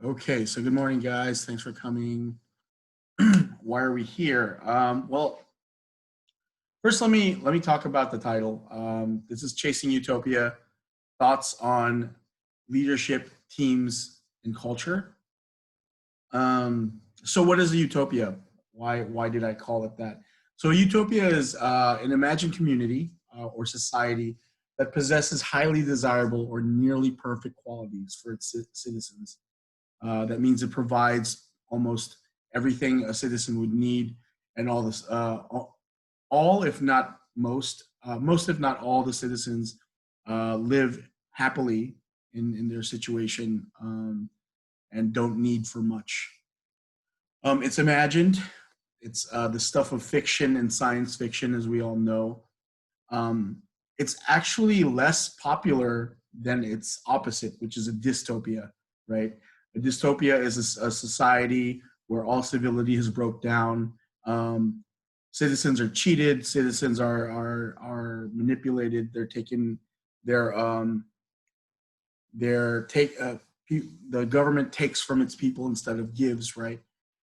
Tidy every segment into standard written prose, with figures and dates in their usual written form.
Okay, so good morning, guys. Thanks for coming. Why are we here? Well, first let me talk about the title. This is Chasing Utopia: Thoughts on Leadership, Teams, and Culture. So, what is a utopia? Why did I call it that? So, a utopia is an imagined community or society that possesses highly desirable or nearly perfect qualities for its citizens. That means it provides almost everything a citizen would need, and all if not most if not all the citizens live happily in their situation and don't need for much. It's imagined. It's the stuff of fiction and science fiction, as we all know. Um, it's actually less popular than its opposite, which is a dystopia, right? A dystopia is a society where all civility has broke down. Citizens are cheated. Citizens are manipulated. They're taken. They're they're take. The government takes from its people instead of gives, right?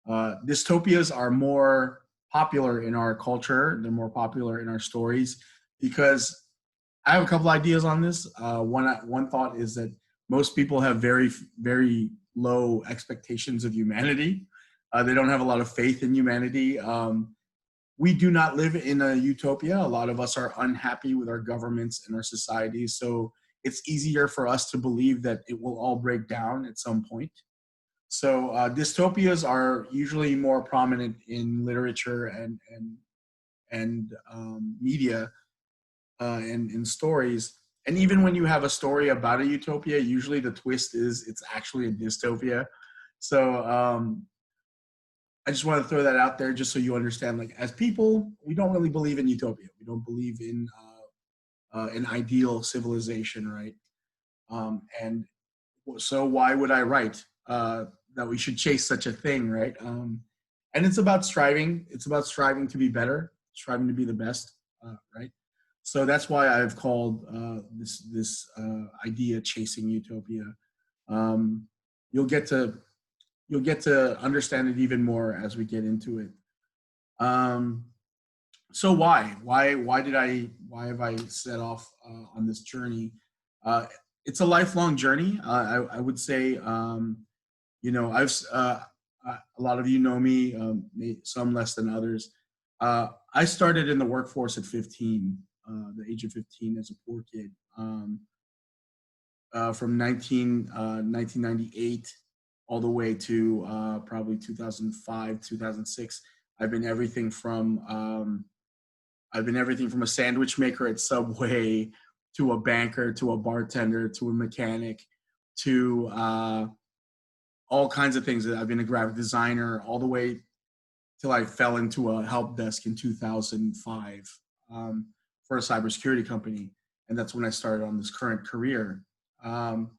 Dystopias are more popular in our culture. They're more popular in our stories because I have a couple ideas on this. One thought is that most people have very low expectations of humanity. They don't have a lot of faith in humanity. We do not live in a utopia. A lot of us are unhappy with our governments and our societies. So it's easier for us to believe that it will all break down at some point. So dystopias are usually more prominent in literature and media and in stories. And even when you have a story about a utopia, usually the twist is it's actually a dystopia. So I just want to throw that out there just so you understand. Like as people, we don't really believe in utopia. We don't believe in an ideal civilization, right? And so why would I write that we should chase such a thing, right? And it's about striving. It's about striving to be better, striving to be the best, right? So that's why I've called this idea "chasing utopia." Um, you'll get to you'll get to understand it even more as we get into it. Um, so why have I set off on this journey? Uh, it's a lifelong journey. I would say I've a lot of you know me, some less than others. I started in the workforce at 15, the age of 15 as a poor kid. From 1998 all the way to probably 2005, 2006. I've been everything from a sandwich maker at Subway to a banker to a bartender to a mechanic to all kinds of things. I've been a graphic designer all the way till I fell into a help desk in 2005 for a cybersecurity company. And that's when I started on this current career. Um,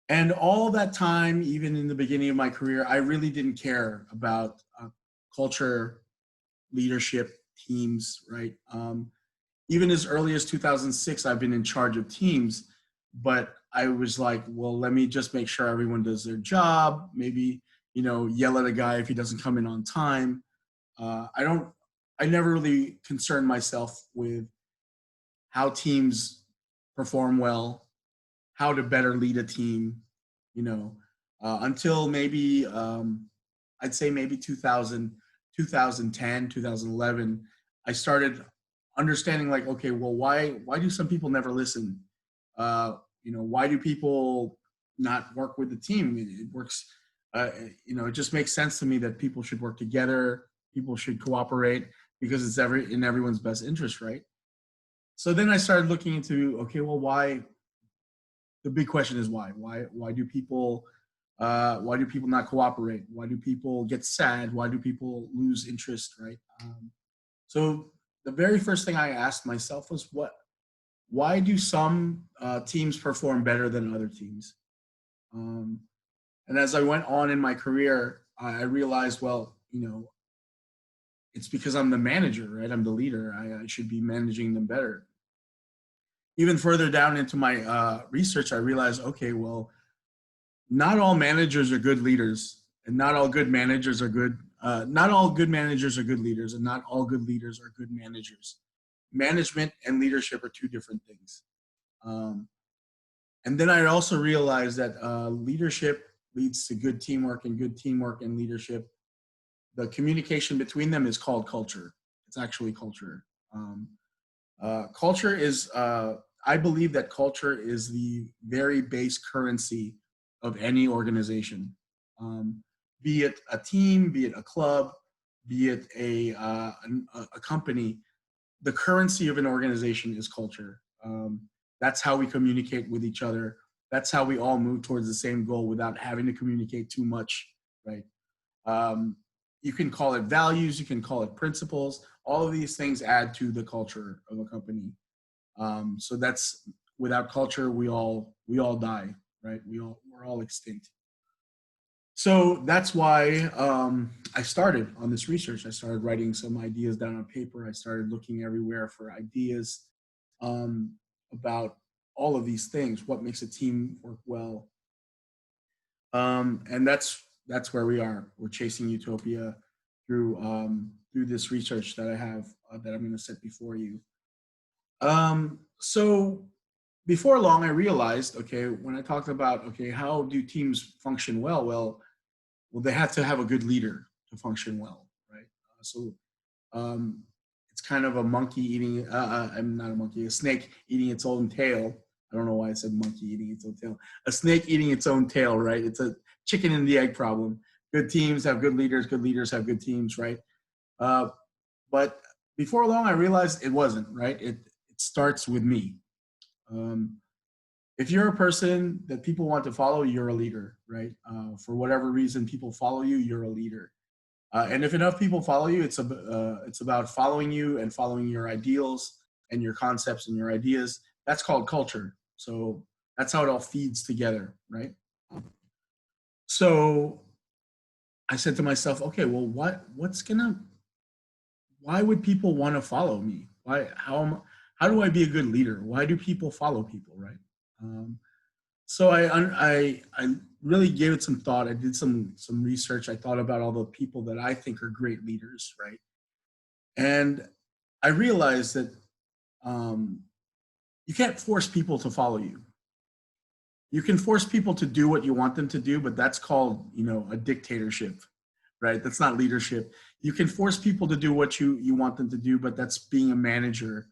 and all that time, even in the beginning of my career, I really didn't care about culture, leadership, teams, right? Even as early as 2006, I've been in charge of teams, but I was like, well, let me just make sure everyone does their job. Maybe, yell at a guy if he doesn't come in on time. I never really concerned myself with how teams perform well, how to better lead a team, until maybe, I'd say maybe 2000, 2010, 2011, I started understanding like, okay, well, why do some people never listen? Why do people not work with the team? It works. It just makes sense to me that people should work together. People should cooperate because it's in everyone's best interest, right? So then I started looking into, okay, well, why? The big question is why? Why do people not cooperate? Why do people get sad? Why do people lose interest, right? So the very first thing I asked myself was, why do some teams perform better than other teams? Um, and as I went on in my career, I realized, well, it's because I'm the manager, right? I'm the leader. I should be managing them better. Even further down into my research, I realized, okay, well, not all managers are good leaders, and not all good managers are good. Not all good managers are good leaders, and not all good leaders are good managers. Management and leadership are two different things. Um, and then I also realized that leadership leads to good teamwork, and good teamwork and leadership, the communication between them is called culture. It's actually culture. Culture is, I believe that culture is the very base currency of any organization, um, be it a team, be it a club, be it a company. The currency of an organization is culture. That's how we communicate with each other. That's how we all move towards the same goal without having to communicate too much, right? Um, you can call it values, you can call it principles. All of these things add to the culture of a company. So that's, without culture, we all die, right? We're all extinct. So that's why I started on this research. I started writing some ideas down on paper. I started looking everywhere for ideas um, about all of these things. What makes a team work well? And that's where we are. We're chasing utopia through this research that I have that I'm going to set before you. So before long, I realized, okay, when I talked about, okay, how do teams function well? Well, they have to have a good leader to function well, right? So um, it's kind of a monkey eating, I'm not a monkey, a snake eating its own tail. I don't know why I said monkey eating its own tail. A snake eating its own tail, right? It's a chicken and the egg problem. Good teams have good leaders have good teams, right? Uh, but before long, I realized it wasn't, right? It starts with me. Um, if you're a person that people want to follow, you're a leader, right? For whatever reason, people follow you, you're a leader. And if enough people follow you, it's about following you and following your ideals and your concepts and your ideas. That's called culture. So that's how it all feeds together, right? So I said to myself, okay, well, why would people want to follow me? How do I be a good leader? Why do people follow people, right? Um, so I really gave it some thought. I did some research. I thought about all the people that I think are great leaders, right? And I realized that um, you can't force people to follow you. You can force people to do what you want them to do, but that's called, a dictatorship, right? That's not leadership. You can force people to do what you want them to do, but that's being a manager,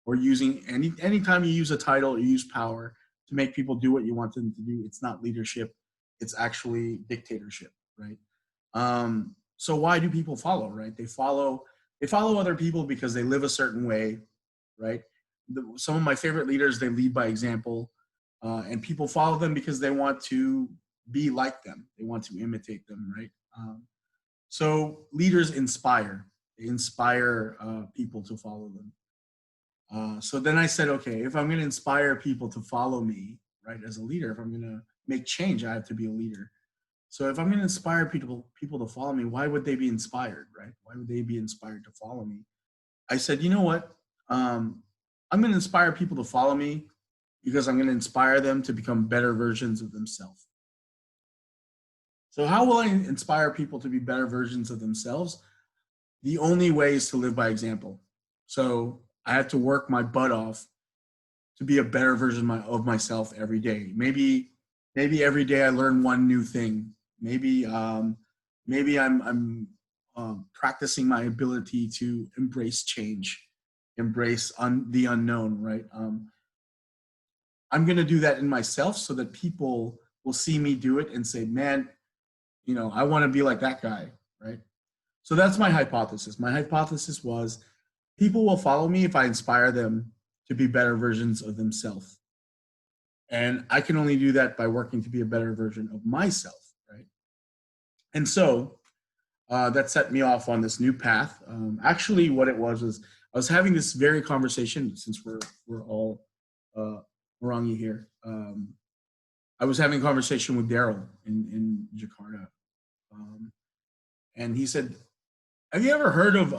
or using anytime you use a title or you use power to make people do what you want them to do. It's not leadership. It's actually dictatorship, right? So why do people follow, right? They follow other people because they live a certain way, right? Some of my favorite leaders, they lead by example, and people follow them because they want to be like them. They want to imitate them, right? So leaders inspire. They inspire people to follow them. So then I said, okay, if I'm going to inspire people to follow me, right, as a leader, if I'm going to make change, I have to be a leader. So if I'm going to inspire people to follow me, why would they be inspired, right? Why would they be inspired to follow me? I said, you know what? I'm going to inspire people to follow me because I'm going to inspire them to become better versions of themselves. So how will I inspire people to be better versions of themselves? The only way is to live by example. So I have to work my butt off to be a better version of myself every day. Maybe every day I learn one new thing. Maybe I'm practicing my ability to embrace change, embrace the unknown. Right. I'm going to do that in myself so that people will see me do it and say, "Man, I want to be like that guy." Right. So that's my hypothesis. My hypothesis was people will follow me if I inspire them to be better versions of themselves. And I can only do that by working to be a better version of myself, right? And so that set me off on this new path. Actually, what it was I was having this very conversation, since we're all Morangi here. I was having a conversation with Daryl in Jakarta, and he said, "Have you ever heard of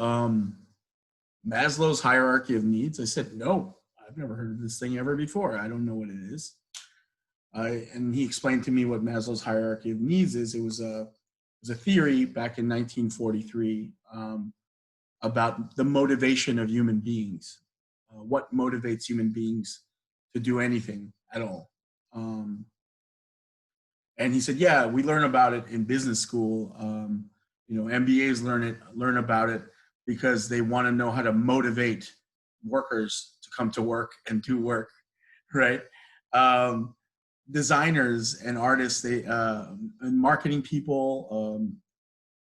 Maslow's hierarchy of needs?" I said, "No, I've never heard of this thing ever before. I don't know what it is." And he explained to me what Maslow's hierarchy of needs is. It was a theory back in 1943 about the motivation of human beings. What motivates human beings to do anything at all? Um, and he said, "Yeah, we learn about it in business school. MBAs learn about it because they want to know how to motivate workers to come to work and do work, right?" Um, Designers and artists, and marketing people,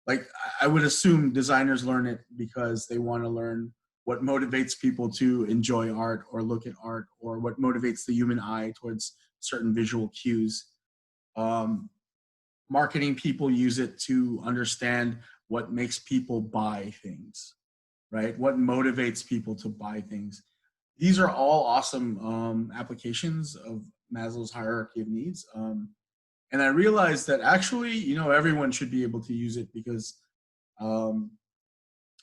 like I would assume designers learn it because they want to learn what motivates people to enjoy art or look at art, or what motivates the human eye towards certain visual cues. Um, Marketing people use it to understand what makes people buy things, right? What motivates people to buy things. These are all awesome applications of Maslow's hierarchy of needs. And I realized that actually, everyone should be able to use it because um,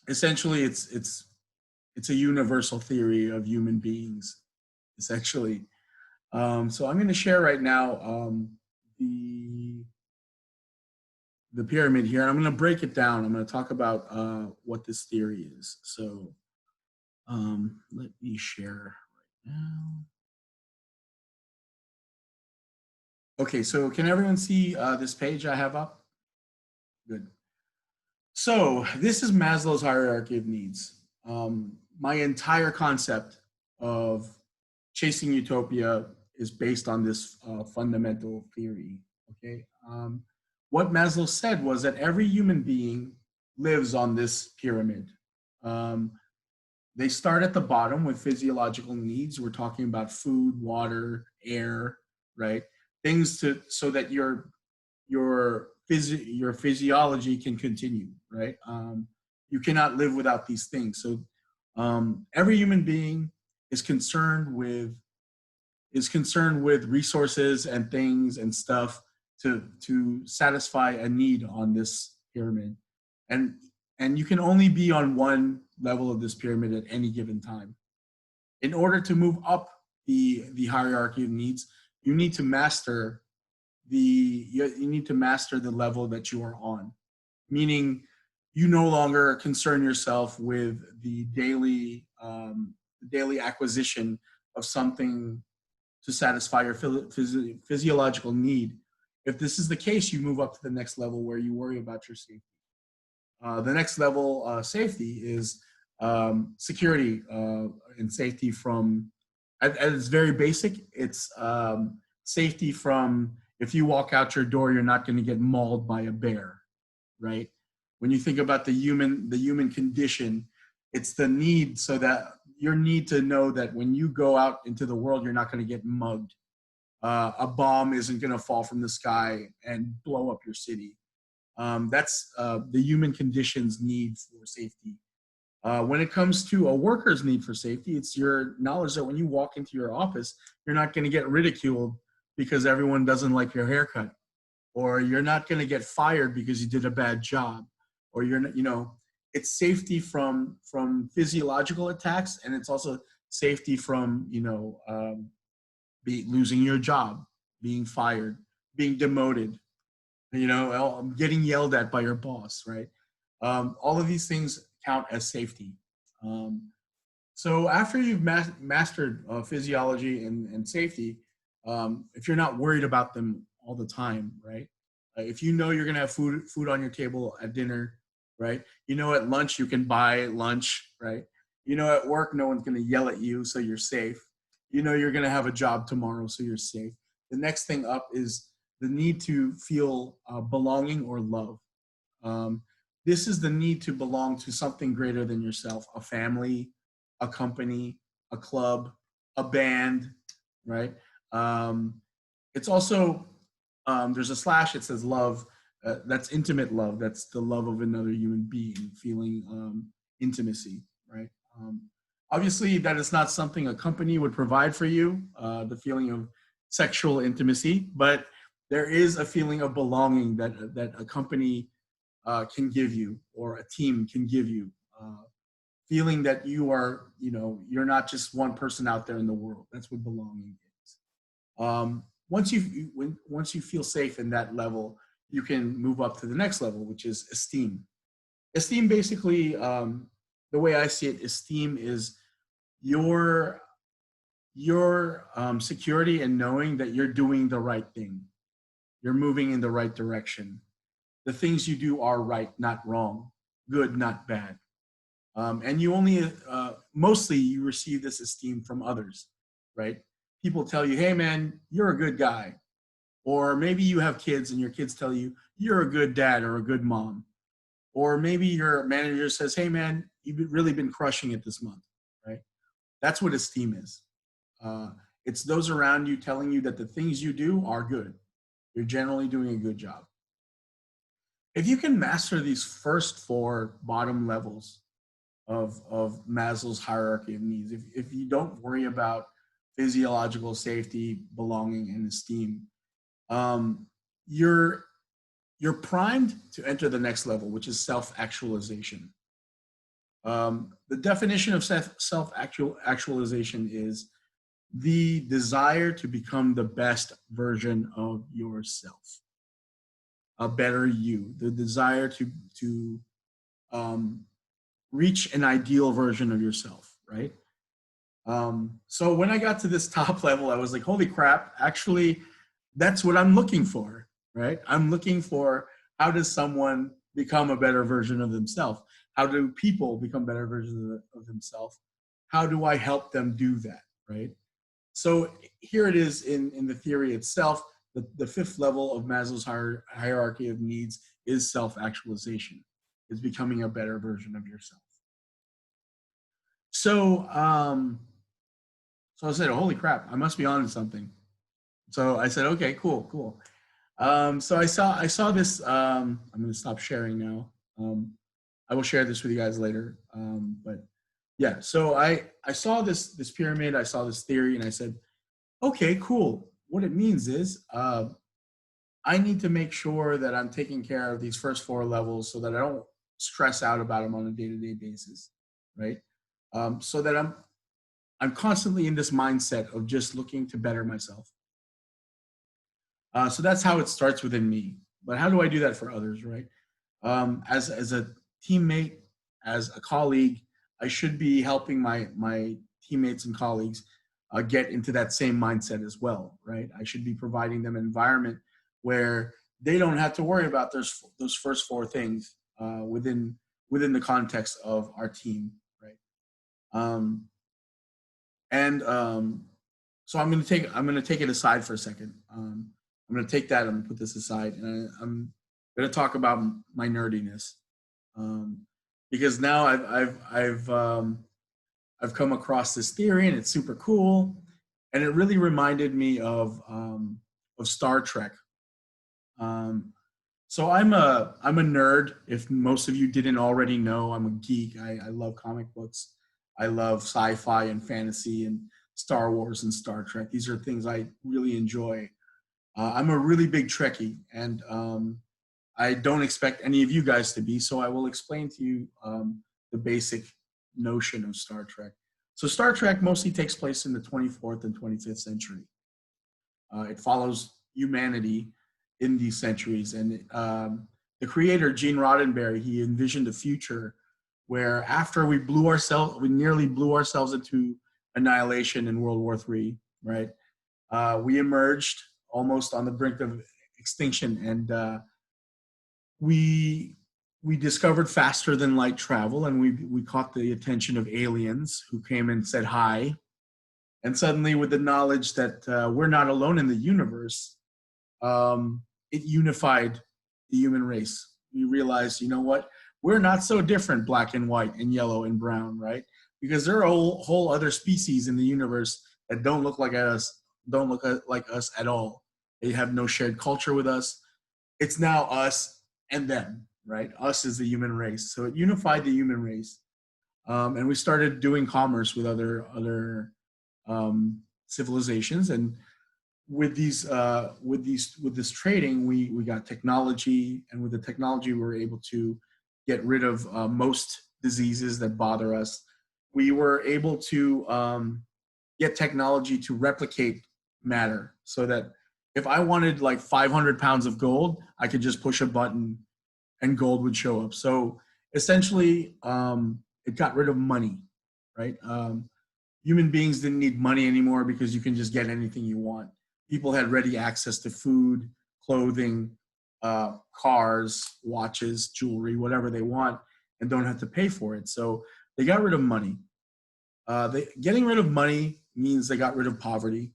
essentially it's a universal theory of human beings, essentially. So I'm going to share right now the the pyramid here, and I'm going to break it down. I'm going to talk about what this theory is. So let me share right now. Okay, so can everyone see this page I have up? Good. So this is Maslow's hierarchy of needs. My entire concept of chasing utopia is based on this fundamental theory. Okay, what Maslow said was that every human being lives on this pyramid. Um, they start at the bottom with physiological needs. We're talking about food, water, air, right? Things to so that your physiology can continue, right? You cannot live without these things. So every human being is concerned with resources and things and stuff to satisfy a need on this pyramid, and you can only be on one level of this pyramid at any given time. In order to move up the hierarchy of needs, you need to master you need to master the level that you are on, meaning you no longer concern yourself with the daily acquisition of something to satisfy your physiological need. If this is the case, you move up to the next level where you worry about your safety. The next level safety is security and safety from, at its very basic, it's safety from if you walk out your door, you're not going to get mauled by a bear, right? When you think about the human condition, it's the need, so that your need to know that when you go out into the world, you're not going to get mugged. A bomb isn't going to fall from the sky and blow up your city. That's the human condition's need for safety. When it comes to a worker's need for safety, it's your knowledge that when you walk into your office, you're not going to get ridiculed because everyone doesn't like your haircut, or you're not going to get fired because you did a bad job, or it's safety from physiological attacks, and it's also safety from losing your job, being fired, being demoted, getting yelled at by your boss, right? All of these things count as safety. So after you've mastered physiology and safety, if you're not worried about them all the time, right? If you know you're gonna have food on your table at dinner, right? At lunch you can buy lunch, right? At work no one's gonna yell at you, so you're safe. You're gonna have a job tomorrow, so you're safe. The next thing up is the need to feel belonging or love. Um, this is the need to belong to something greater than yourself: a family, a company, a club, a band, right? Um, it's also, there's a slash, it says love. That's intimate love. That's the love of another human being, feeling intimacy, right? Um, Obviously, that is not something a company would provide for you, the feeling of sexual intimacy, but there is a feeling of belonging that a company can give you, or a team can give you. Feeling that you're not just one person out there in the world. That's what belonging is. once you feel safe in that level, you can move up to the next level, which is esteem. Esteem basically, the way I see it, esteem is your security and knowing that you're doing the right thing, you're moving in the right direction. The things you do are right, not wrong, good, not bad. And you only, mostly, you receive this esteem from others, right? People tell you, hey, man, you're a good guy. Or maybe you have kids and your kids tell you, you're a good dad or a good mom. Or maybe your manager says, hey, man, you've really been crushing it this month, right? That's what esteem is. Uh, it's those around you telling you that the things you do are good. You're generally doing a good job. If you can master these first four bottom levels of Maslow's hierarchy of needs, if you don't worry about physiological safety, belonging, and esteem, um, you're primed to enter the next level, which is self-actualization. The definition of self-actualization is the desire to become the best version of yourself, a better you, the desire to um, reach an ideal version of yourself, right? So when I got to this top level, I was like, holy crap, actually, that's what I'm looking for, right? I'm looking for, how does someone become a better version of themselves? How do people become better versions of themselves? How do I help them do that, right? So here it is in the theory itself. The fifth level of Maslow's hierarchy of needs is self-actualization. Is becoming a better version of yourself. So, so I said, holy crap, I must be on to something. So I said, okay, cool, cool. So I saw this. I'm going to stop sharing now. I will share this with you guys later. But yeah, so I saw this pyramid. I saw this theory, and I said, okay, cool. What it means is I need to make sure that I'm taking care of these first four levels so that I don't stress out about them on a day-to-day basis, right? So that I'm constantly in this mindset of just looking to better myself. So that's how it starts within me. But how do I do that for others, right? As a teammate, as a colleague, I should be helping my teammates and colleagues get into that same mindset as well, right? I should be providing them an environment where they don't have to worry about those first four things within the context of our team, right? Um, and so I'm gonna take it aside for a second. I'm gonna take that. I'm gonna put this aside, and I'm gonna talk about my nerdiness, um, because now I've come across this theory, and it's super cool, and it really reminded me of Star Trek. Um, so I'm a nerd. If most of you didn't already know, I'm a geek. I love comic books. I love sci-fi and fantasy and Star Wars and Star Trek. These are things I really enjoy. I'm a really big Trekkie, and I don't expect any of you guys to be. So I will explain to you the basic notion of Star Trek. So Star Trek mostly takes place in the 24th and 25th century. It follows humanity in these centuries. And the creator, Gene Roddenberry, he envisioned a future where after we nearly blew ourselves into annihilation in World War III, right? We emerged almost on the brink of extinction, and we discovered faster than light travel, and we caught the attention of aliens who came and said hi. And suddenly, with the knowledge that we're not alone in the universe, it unified the human race. We realized, you know what? We're not so different, black and white and yellow and brown, right? Because there are whole other species in the universe that don't look like us, don't look like us at all. They have no shared culture with us. It's now us and them, right? Us is the human race. So it unified the human race, and we started doing commerce with other civilizations. And with this trading, we got technology, and with the technology, we were able to get rid of most diseases that bother us. We were able to get technology to replicate matter, so that If I wanted like 500 pounds of gold, I could just push a button and gold would show up. So essentially, it got rid of money, right? Human beings didn't need money anymore because you can just get anything you want. People had ready access to food, clothing, cars, watches, jewelry, whatever they want, and don't have to pay for it. So they got rid of money. Getting rid of money means they got rid of poverty.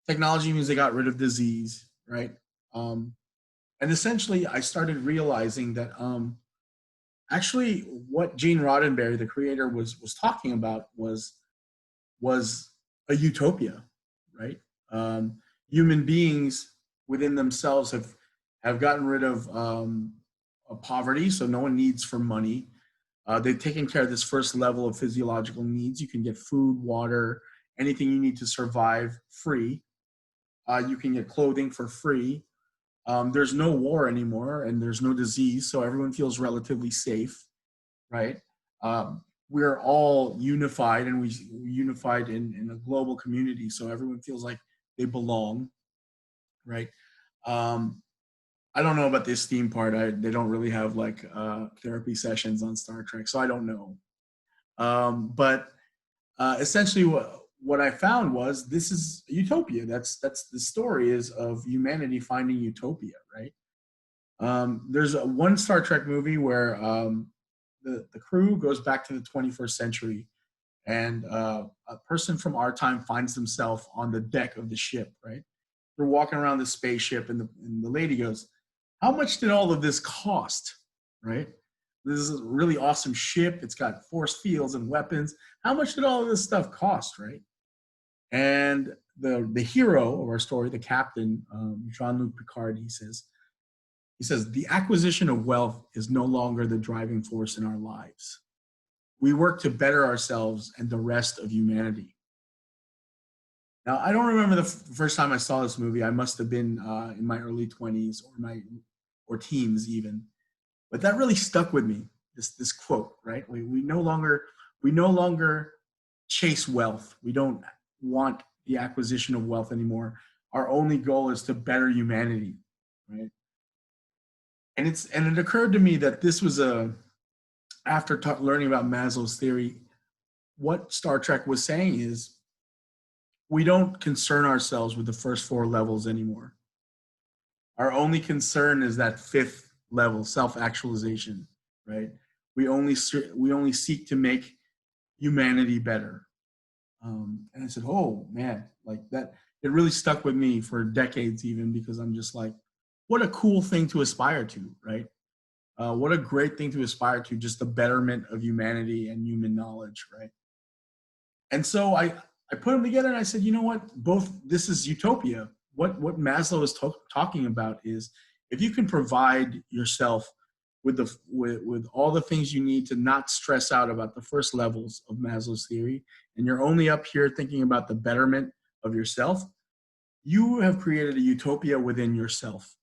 Technology means they got rid of disease, right? Um, and essentially, I started realizing that actually what Gene Roddenberry, the creator, was talking about was a utopia, right? Human beings within themselves have gotten rid of poverty, so no one needs for money. They've taken care of this first level of physiological needs. You can get food, water, anything you need to survive free. You can get clothing for free. There's no war anymore, and there's no disease, so everyone feels relatively safe, right? We're all unified, and we unified in a global community, so everyone feels like they belong, right? Um, I don't know about the esteem part. They don't really have like therapy sessions on Star Trek, so I don't know. But essentially, what I found was this is utopia. That's the story is of humanity finding utopia, right? There's one Star Trek movie where the crew goes back to the 21st century, and a person from our time finds himself on the deck of the ship, right? They're walking around the spaceship, and the lady goes, "How much did all of this cost?" Right? This is a really awesome ship. It's got force fields and weapons. How much did all of this stuff cost, right? And the hero of our story, the captain, Jean-Luc Picard, he says the acquisition of wealth is no longer the driving force in our lives. We work to better ourselves and the rest of humanity. Now, I don't remember the first time I saw this movie. I must have been in my early 20s or teens even. But that really stuck with me. This quote, right? We no longer chase wealth. We don't want the acquisition of wealth anymore. Our only goal is to better humanity, right? And it occurred to me that this was after learning about Maslow's theory, what Star Trek was saying is we don't concern ourselves with the first four levels anymore. Our only concern is that fifth level, self-actualization, right? We only seek to make humanity better. And I said, oh man, like that, it really stuck with me for decades even, because I'm just like, what a cool thing to aspire to, right? What a great thing to aspire to, just the betterment of humanity and human knowledge, right? And so I put them together and I said, you know what? Both this is utopia. What Maslow is talking about is if you can provide yourself with all the things you need to not stress out about the first levels of Maslow's theory, and you're only up here thinking about the betterment of yourself, you have created a utopia within yourself.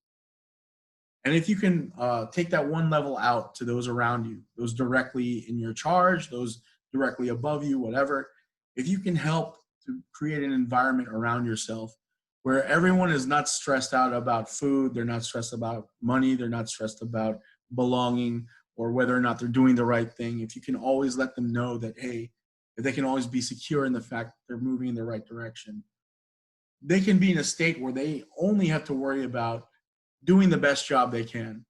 And if you can take that one level out to those around you, those directly in your charge, those directly above you, whatever, if you can help to create an environment around yourself where everyone is not stressed out about food, they're not stressed about money, they're not stressed about belonging or whether or not they're doing the right thing, if you can always let them know that, hey, that they can always be secure in the fact that they're moving in the right direction, they can be in a state where they only have to worry about doing the best job they can,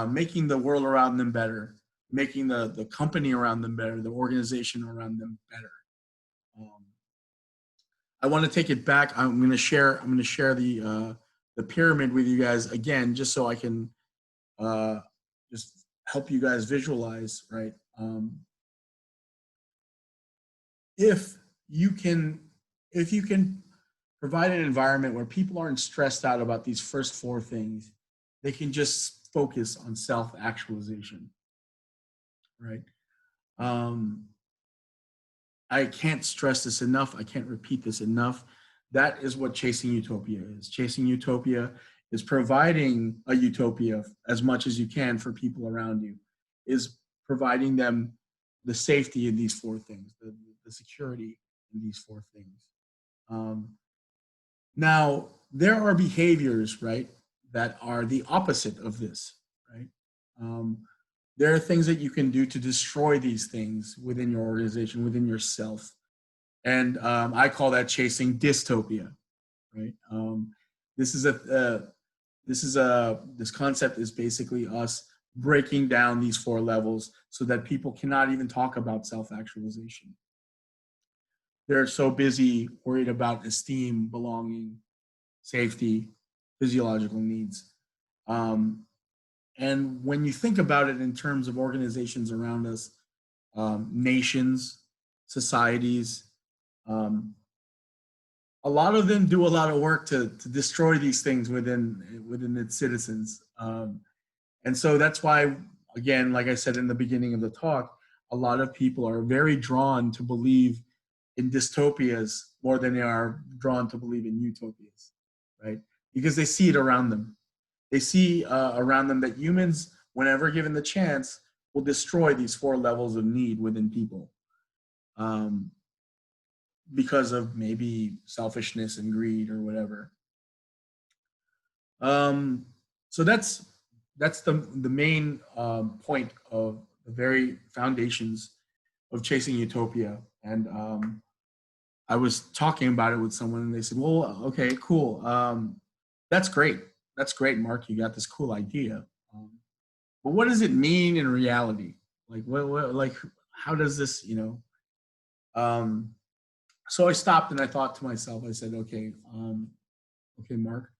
making the world around them better, making the company around them better, the organization around them better. Um, I want to take it back. I'm going to share the pyramid with you guys again, just so I can just help you guys visualize, right? If you can, if you can provide an environment where people aren't stressed out about these first four things, they can just focus on self-actualization, right? Um, I can't stress this enough. I can't repeat this enough. That is what chasing utopia is. Chasing utopia is providing a utopia as much as you can for people around you, is providing them the safety in these four things, the security in these four things. Um, Now, there are behaviors, right, that are the opposite of this, right? Um, there are things that you can do to destroy these things within your organization, within yourself. And I call that chasing dystopia, right? This is a this concept is basically us breaking down these four levels so that people cannot even talk about self-actualization. They're so busy worried about esteem, belonging, safety, physiological needs. Um, and when you think about it in terms of organizations around us, nations, societies, um, a lot of them do a lot of work to destroy these things within its citizens. And so that's why, again, like I said in the beginning of the talk, a lot of people are very drawn to believe in dystopias more than they are drawn to believe in utopias, right? Because they see it around them. They see around them that humans, whenever given the chance, will destroy these four levels of need within people, um, because of maybe selfishness and greed or whatever. Um, so that's the main point of the very foundations of chasing utopia. And I was talking about it with someone, and they said, "Well, okay, cool. That's great. That's great, Mark. You got this cool idea. But what does it mean in reality? Like, like, how does this, you know?" So I stopped and I thought to myself. I said, "Okay, okay, Mark.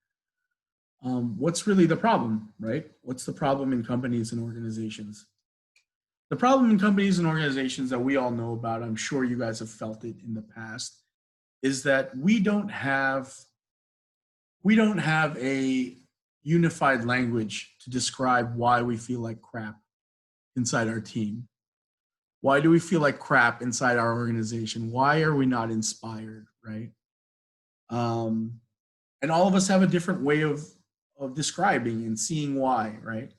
What's really the problem, right? What's the problem in companies and organizations? The problem in companies and organizations that we all know about, I'm sure you guys have felt it in the past, is that we don't have a unified language to describe why we feel like crap inside our team. Why do we feel like crap inside our organization? Why are we not inspired, right? Um, and all of us have a different way of describing and seeing why, right?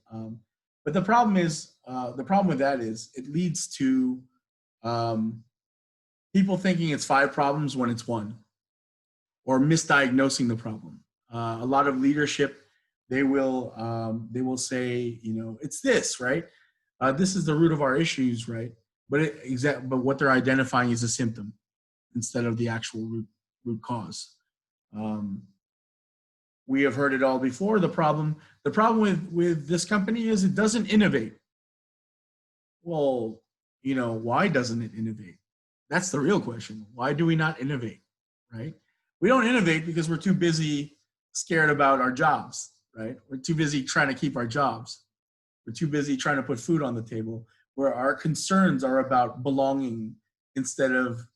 But the problem with that is it leads to um, people thinking it's five problems when it's one, or misdiagnosing the problem. A lot of leadership, they will say, you know, it's this, right? This is the root of our issues, right? But what they're identifying is a symptom instead of the actual root cause. Um, we have heard it all before. The problem with this company is it doesn't innovate. Well, you know, why doesn't it innovate? That's the real question. Why do we not innovate, right? We don't innovate because we're too busy scared about our jobs, right? We're too busy trying to keep our jobs. We're too busy trying to put food on the table, where our concerns are about belonging instead of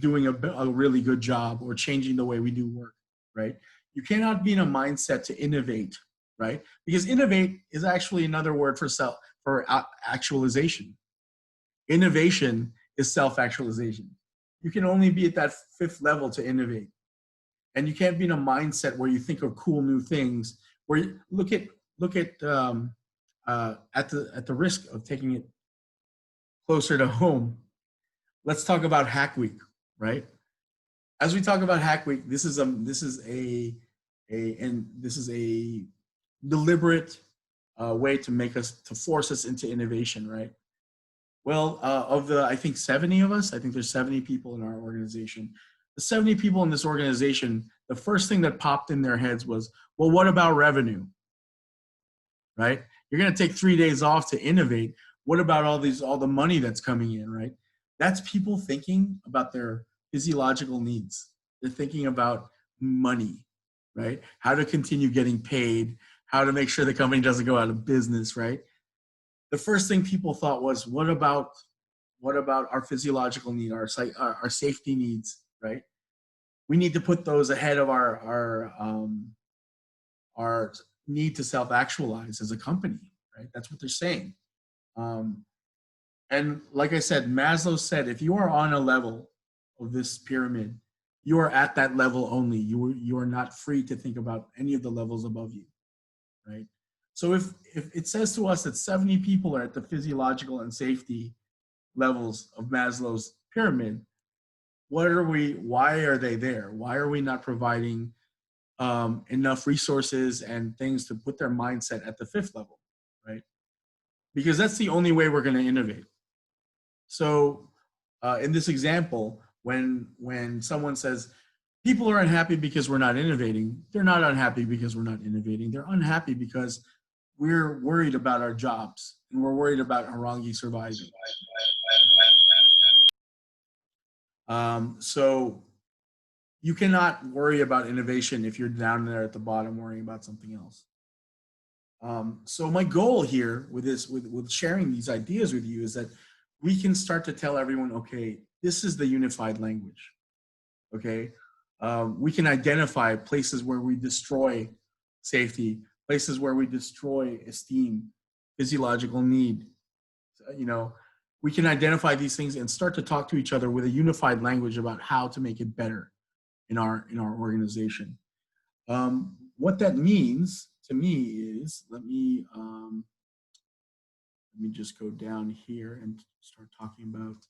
doing a really good job or changing the way we do work, right? You cannot be in a mindset to innovate, right? Because innovate is actually another word for actualization. Innovation is self-actualization. You can only be at that fifth level to innovate. And you can't be in a mindset where you think of cool new things, where you at the risk of taking it closer to home. Let's talk about Hack Week, right? As we talk about Hack Week, this is a deliberate way to force us into innovation, right? Well, of the, I think 70 of us, I think there's 70 people in our organization. The 70 people in this organization, the first thing that popped in their heads was, well, what about revenue, right? You're going to take 3 days off to innovate. What about all the money that's coming in, right? That's people thinking about their physiological needs. They're thinking about money, right? How to continue getting paid, how to make sure the company doesn't go out of business, right? The first thing people thought was, what about our physiological need, our safety needs, right? We need to put those ahead of our need to self-actualize as a company, right? That's what they're saying. Um, and like I said, Maslow said, if you are on a level of this pyramid, you are at that level only. You are not free to think about any of the levels above you, right? So if it says to us that 70 people are at the physiological and safety levels of Maslow's pyramid, why are they there? Why are we not providing enough resources and things to put their mindset at the fifth level, right? Because that's the only way we're going to innovate. So in this example, when someone says people are unhappy because we're not innovating, they're not unhappy because we're not innovating. They're unhappy because we're worried about our jobs and we're worried about Harangi surviving. So you cannot worry about innovation if you're down there at the bottom worrying about something else. So my goal here with this, with sharing these ideas with you, is that we can start to tell everyone, okay, this is the unified language. Okay, we can identify places where we destroy safety, places where we destroy esteem, physiological need. You know, we can identify these things and start to talk to each other with a unified language about how to make it better in our organization. What that means to me is, let me just go down here and start talking about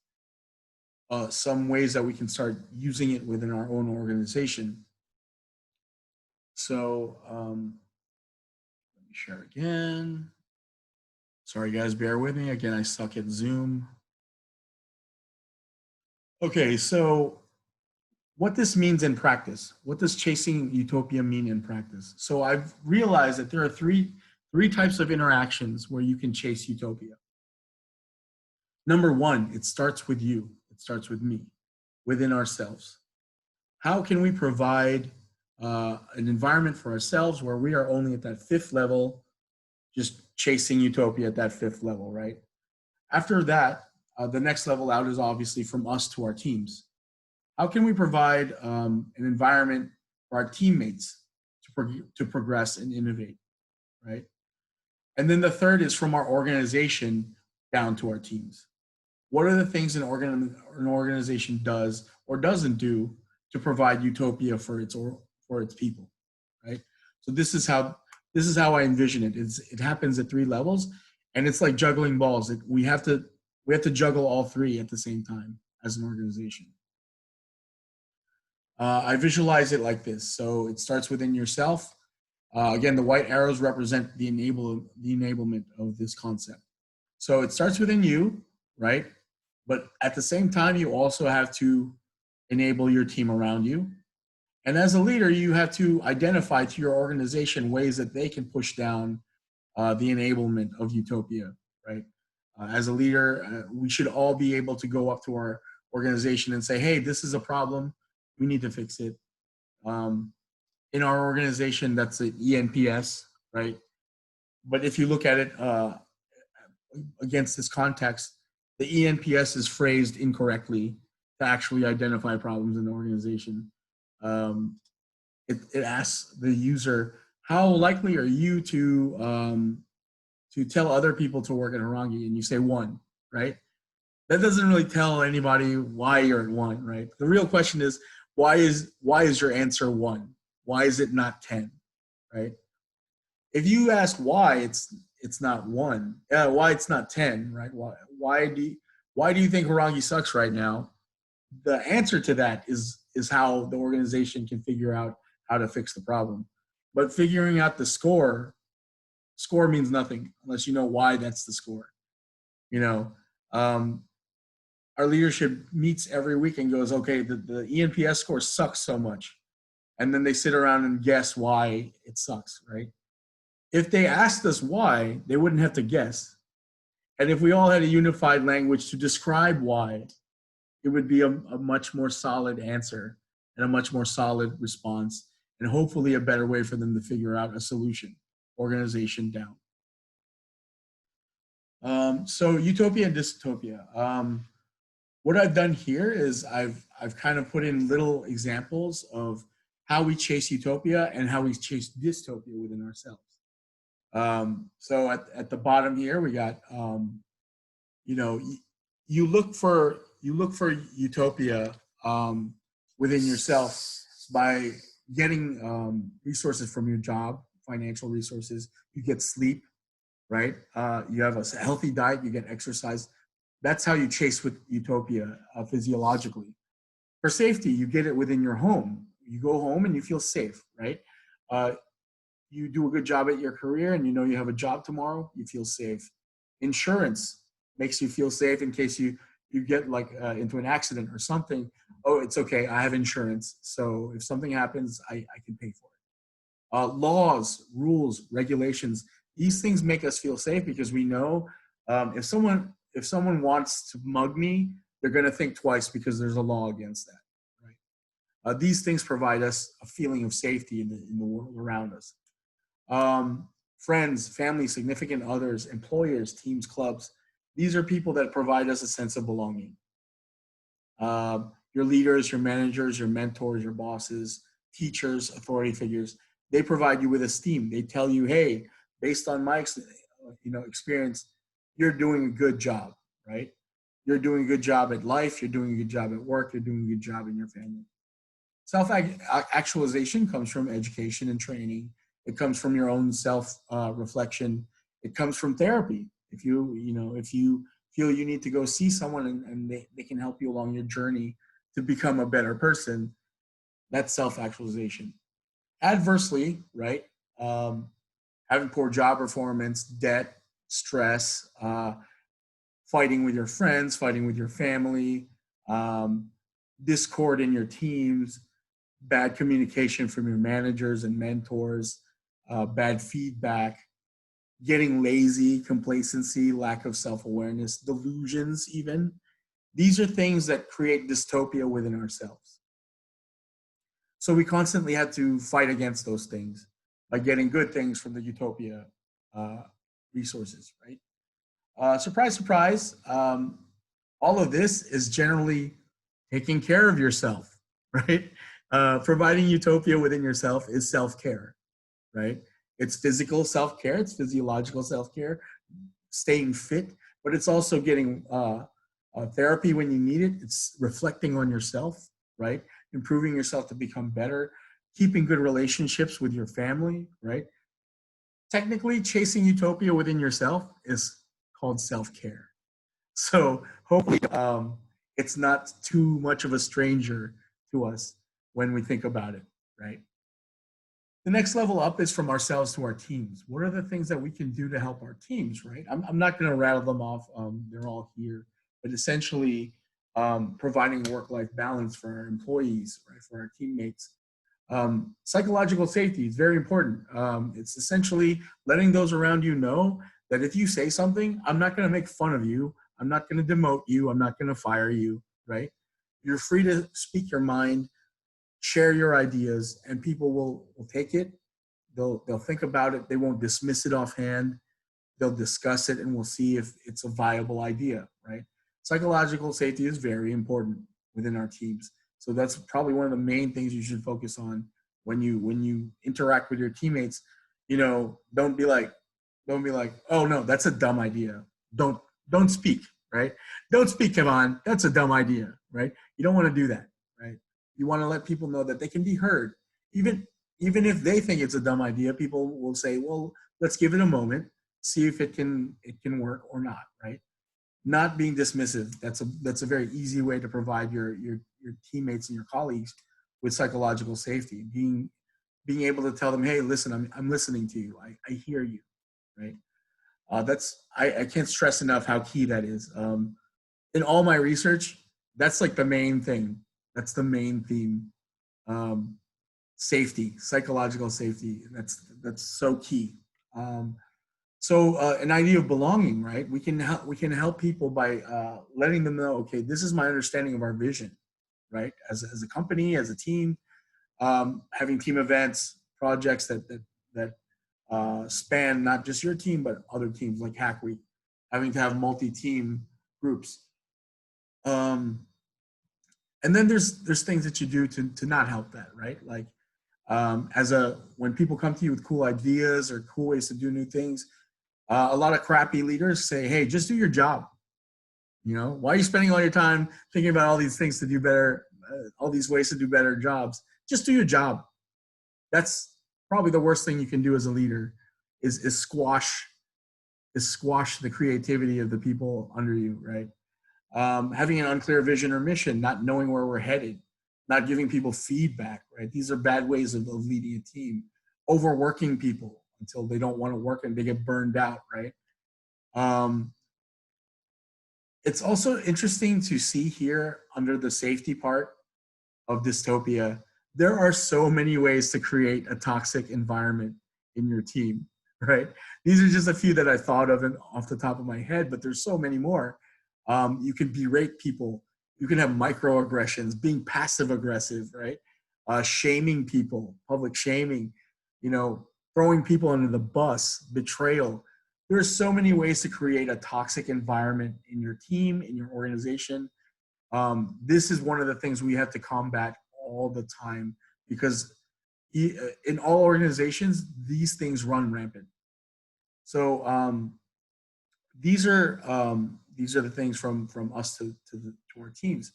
some ways that we can start using it within our own organization. So let me share again. Sorry guys, bear with me. Again, I suck at Zoom. Okay, so what this means in practice. What does chasing utopia mean in practice? So I've realized that there are three types of interactions where you can chase utopia. Number one, it starts with you. It starts with me, within ourselves. How can we provide an environment for ourselves where we are only at that fifth level, just chasing utopia at that fifth level, right? After that, the next level out is obviously from us to our teams. How can we provide an environment for our teammates to progress and innovate, right? And then the third is from our organization down to our teams. What are the things an organization does or doesn't do to provide utopia for its people, right? So this is how I envision it. It happens at three levels, and it's like juggling balls. We have to juggle all three at the same time as an organization. I visualize it like this. So it starts within yourself. Again, the white arrows represent the enablement of this concept. So it starts within you, right? But at the same time, you also have to enable your team around you. And as a leader, you have to identify to your organization ways that they can push down the enablement of utopia, right? As a leader, we should all be able to go up to our organization and say, hey, this is a problem. We need to fix it. In our organization, that's an ENPS, right? But if you look at it against this context, the ENPS is phrased incorrectly to actually identify problems in the organization. It asks the user, how likely are you to tell other people to work at Harangi? And you say 1, right? That doesn't really tell anybody why you're at 1, right? The real question is, why is your answer 1? Why is it not 10, right? If you ask why it's not 1, why it's not 10, right? Why do you think Harangi sucks right now? The answer to that is how the organization can figure out how to fix the problem. But figuring out the score means nothing unless you know why that's the score. You know, our leadership meets every week and goes, okay, the ENPS score sucks so much. And then they sit around and guess why it sucks, right? If they asked us why, they wouldn't have to guess. And if we all had a unified language to describe why, it would be a much more solid answer and a much more solid response, and hopefully a better way for them to figure out a solution, organization down. So utopia and dystopia. What I've done here is I've kind of put in little examples of how we chase utopia and how we chase dystopia within ourselves. So at the bottom here, we got, you look for utopia within yourself by getting resources from your job, financial resources. You get sleep, right? You have a healthy diet, you get exercise. That's how you chase with utopia physiologically. For safety, you get it within your home. You go home and you feel safe, right? Uh, you do a good job at your career and you know you have a job tomorrow, you feel safe. Insurance makes you feel safe in case you get like into an accident or something. Oh, it's okay, I have insurance, so if something happens, I can pay for it. Laws, rules, regulations, these things make us feel safe because we know if someone wants to mug me, they're going to think twice because there's a law against that, right? These things provide us a feeling of safety in the world around us. Friends, family, significant others, employers, teams, clubs. These are people that provide us a sense of belonging. Your leaders, your managers, your mentors, your bosses, teachers, authority figures, they provide you with esteem. They tell you, hey, based on my experience, you're doing a good job, right? You're doing a good job at life. You're doing a good job at work. You're doing a good job in your family. Self actualization comes from education and training. It comes from your own self reflection. It comes from therapy. If you feel you need to go see someone and they can help you along your journey to become a better person, that's self actualization. Adversely, right? Um, Having poor job performance, debt, stress, fighting with your friends, fighting with your family, um, discord in your teams, bad communication from your managers and mentors, bad feedback, getting lazy, complacency, lack of self awareness, delusions, even. These are things that create dystopia within ourselves. So we constantly had to fight against those things by getting good things from the Utopia uh, resources, right? Surprise, surprise. All of this is generally taking care of yourself, right? Providing utopia within yourself is self care, right? It's physical self care, it's physiological self care, staying fit, but it's also getting therapy when you need it. It's reflecting on yourself, right? Improving yourself to become better, keeping good relationships with your family, right? Technically, chasing utopia within yourself is called self care. So hopefully, it's not too much of a stranger to us when we think about it, right? The next level up is from ourselves to our teams. What are the things that we can do to help our teams, right? I'm not going to rattle them off. They're all here, but essentially providing work-life balance for our employees, right, for our teammates. Psychological safety is very important. It's essentially letting those around you know that if you say something, I'm not going to make fun of you. I'm not going to demote you. I'm not going to fire you, right? You're free to speak your mind, share your ideas, and people will take it. They'll think about it. They won't dismiss it offhand. They'll discuss it, and we'll see if it's a viable idea, right? Psychological safety is very important within our teams. So that's probably one of the main things you should focus on when you interact with your teammates. Don't be like, oh no, that's a dumb idea. Don't don't speak, right? Don't speak, Kevon. That's a dumb idea, right? You don't want to do that, right? You want to let people know that they can be heard. Even if they think it's a dumb idea, people will say, well, let's give it a moment, see if it can work or not, right? Not being dismissive. That's a very easy way to provide your teammates and your colleagues with psychological safety. Being able to tell them, hey, listen, I'm listening to you. I hear you, right? I can't stress enough how key that is. In all my research, that's like the main thing. That's the main theme. Um, Safety, psychological safety. That's so key. An idea of belonging, right? We can help people by letting them know, okay, this is my understanding of our vision, right? As a company, as a team, having team events, projects that span not just your team but other teams like Hack Week, having to have multi-team groups. Um, and then there's things that you do to not help that, right? Like when people come to you with cool ideas or cool ways to do new things, a lot of crappy leaders say, hey, just do your job. Why are you spending all your time thinking about all these things to do better, all these ways to do better jobs? Just do your job. That's probably the worst thing you can do as a leader is squash the creativity of the people under you, right? Having an unclear vision or mission, not knowing where we're headed, not giving people feedback, right? These are bad ways of leading a team. overworking people until they don't want to work and they get burned out, right? Um, it's also interesting to see here under the safety part of dystopia, there are so many ways to create a toxic environment in your team, right? These are just a few that I thought of off the top of my head, but there's so many more. You can berate people. You can have microaggressions, being passive aggressive, right? Shaming people, public shaming, throwing people under the bus, betrayal. There are so many ways to create a toxic environment in your team, in your organization. This is one of the things we have to combat all the time because in all organizations, these things run rampant. So these are the things from us to our teams.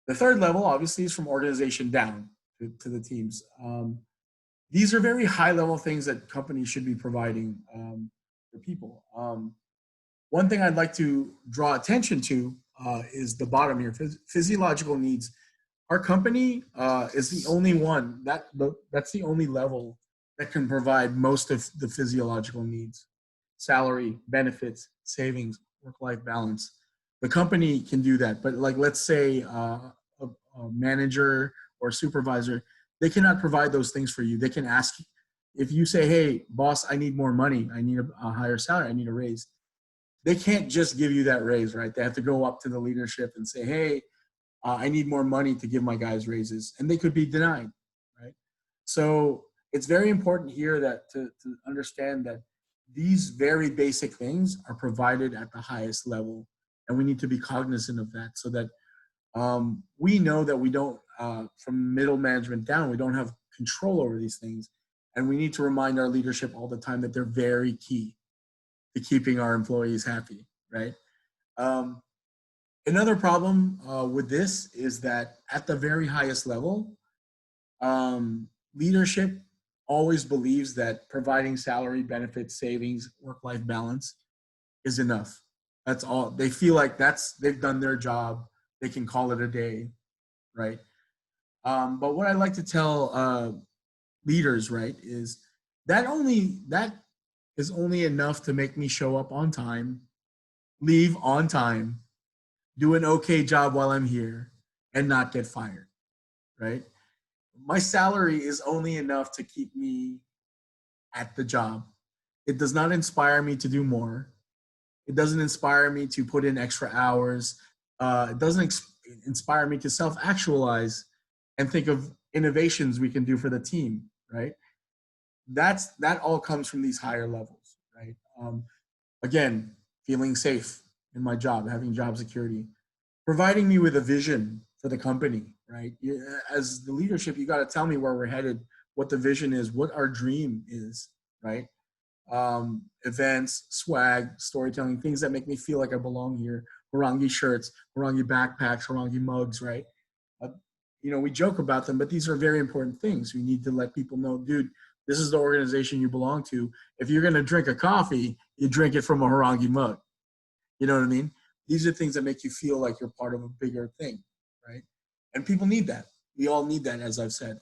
The third level, obviously, is from organization down to the teams. These are very high level things that companies should be providing for people. One thing I'd like to draw attention to is the bottom here, physiological needs. Our company is the only one that's the only level that can provide most of the physiological needs: salary, benefits, savings, work-life balance. The company can do that, but like let's say a manager or supervisor, they cannot provide those things for you. They can ask if you say, "Hey, boss, I need more money. I need a higher salary. I need a raise." They can't just give you that raise, right? They have to go up to the leadership and say, "Hey, I need more money to give my guys raises," and they could be denied, right? So it's very important here that to understand that these very basic things are provided at the highest level, and we need to be cognizant of that so that we know that we don't, from middle management down, we don't have control over these things, and we need to remind our leadership all the time that they're very key to keeping our employees happy, right? Um, Another problem with this is that at the very highest level, leadership always believes that providing salary, benefits, savings, work-life balance is enough. That's all. They feel like they've done their job. They can call it a day, right? But what I like to tell leaders, right, is that is only enough to make me show up on time, leave on time, do an okay job while I'm here, and not get fired, right? My salary is only enough to keep me at the job. It does not inspire me to do more. It doesn't inspire me to put in extra hours. It doesn't inspire me to self-actualize and think of innovations we can do for the team, right? That all comes from these higher levels, right? Again, feeling safe in my job, having job security, providing me with a vision for the company, right? As the leadership, you got to tell me where we're headed, what the vision is, what our dream is, right? Events, swag, storytelling, things that make me feel like I belong here. Harangi shirts, Harangi backpacks, Harangi mugs, right? Uh, we joke about them, but these are very important things. We need to let people know, dude, this is the organization you belong to. If you're going to drink a coffee, you drink it from a Harangi mug. You know what I mean? These are things that make you feel like you're part of a bigger thing, right? And people need that. We all need that, as I've said.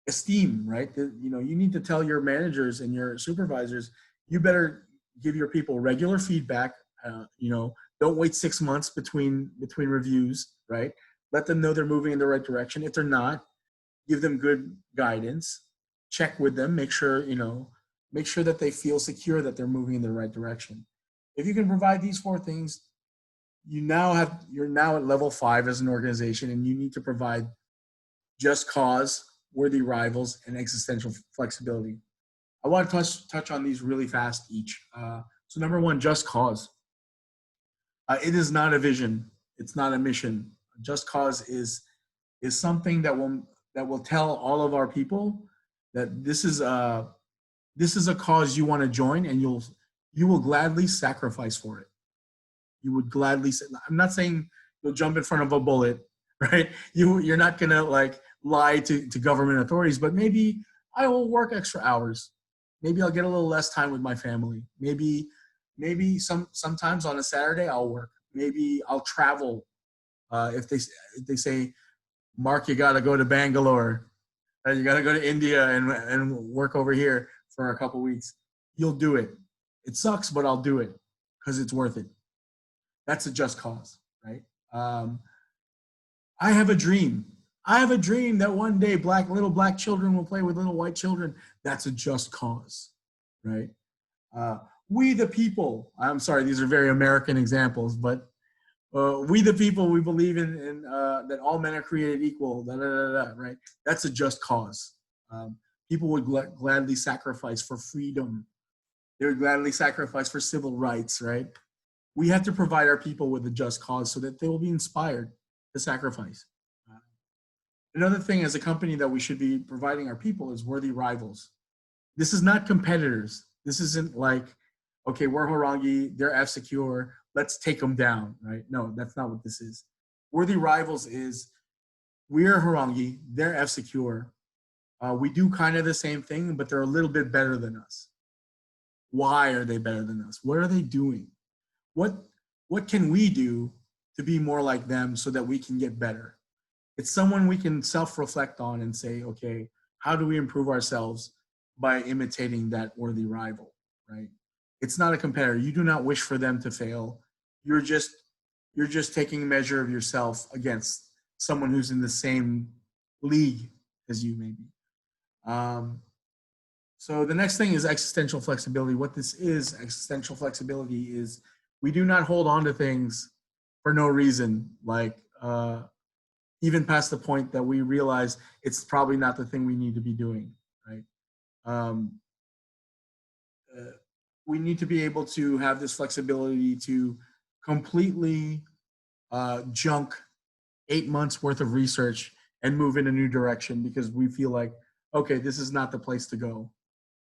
Esteem, right? You need to tell your managers and your supervisors, you better give your people regular feedback. Don't wait 6 months between reviews, right? Let them know they're moving in the right direction. If they're not, give them good guidance. Check with them. Make sure that they feel secure that they're moving in the right direction. If you can provide these four things, you're now at level 5 as an organization, and you need to provide just cause, worthy rivals, and existential flexibility. I want to touch on these really fast each. So number one, just cause. It is not a vision. It's not a mission. Just cause is something that will tell all of our people that this is a cause you want to join, and you will gladly sacrifice for it. You would gladly say, I'm not saying you'll jump in front of a bullet, right? You're not gonna like lie to government authorities, but maybe I will work extra hours. Maybe I'll get a little less time with my family. Maybe sometimes on a Saturday I'll work. Maybe I'll travel. If they say, Mark, you got to go to Bangalore. You got to go to India and work over here for a couple weeks. You'll do it. It sucks, but I'll do it because it's worth it. That's a just cause, right? Um, I have a dream. I have a dream that one day little black children will play with little white children. That's a just cause, right? Uh, we the people. I'm sorry, these are very American examples, but we the people, we believe in that all men are created equal. Da, da, da, da, right? That's a just cause. People would gladly sacrifice for freedom. They would gladly sacrifice for civil rights, right? We have to provide our people with a just cause so that they will be inspired to sacrifice. Another thing as a company that we should be providing our people is worthy rivals. This is not competitors. This isn't like, okay, we're Harangi, they're F-Secure, let's take them down, right? No, that's not what this is. Worthy rivals is we're Harangi, they're F-Secure. We do kind of the same thing, but they're a little bit better than us. Why are they better than us? What are they doing? What can we do to be more like them so that we can get better? It's someone we can self-reflect on and say, okay, how do we improve ourselves by imitating that worthy rival, right? It's not a competitor. You do not wish for them to fail. You're just taking a measure of yourself against someone who's in the same league as you, maybe. So the next thing is existential flexibility. What this is, existential flexibility, is we do not hold on to things for no reason, like even past the point that we realize it's probably not the thing we need to be doing, right? We need to be able to have this flexibility to completely junk 8 months worth of research and move in a new direction because we feel like, okay, this is not the place to go,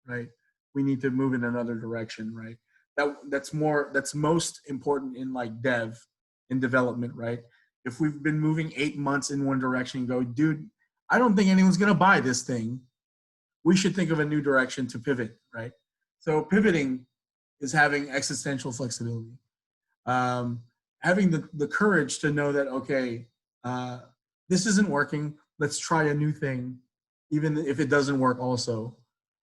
right? We need to move in another direction, right? That's most important in like in development, right? If we've been moving 8 months in one direction and go, dude, I don't think anyone's gonna buy this thing, we should think of a new direction to pivot, right? So pivoting is having existential flexibility. Having the courage to know that, okay, this isn't working, let's try a new thing, even if it doesn't work also.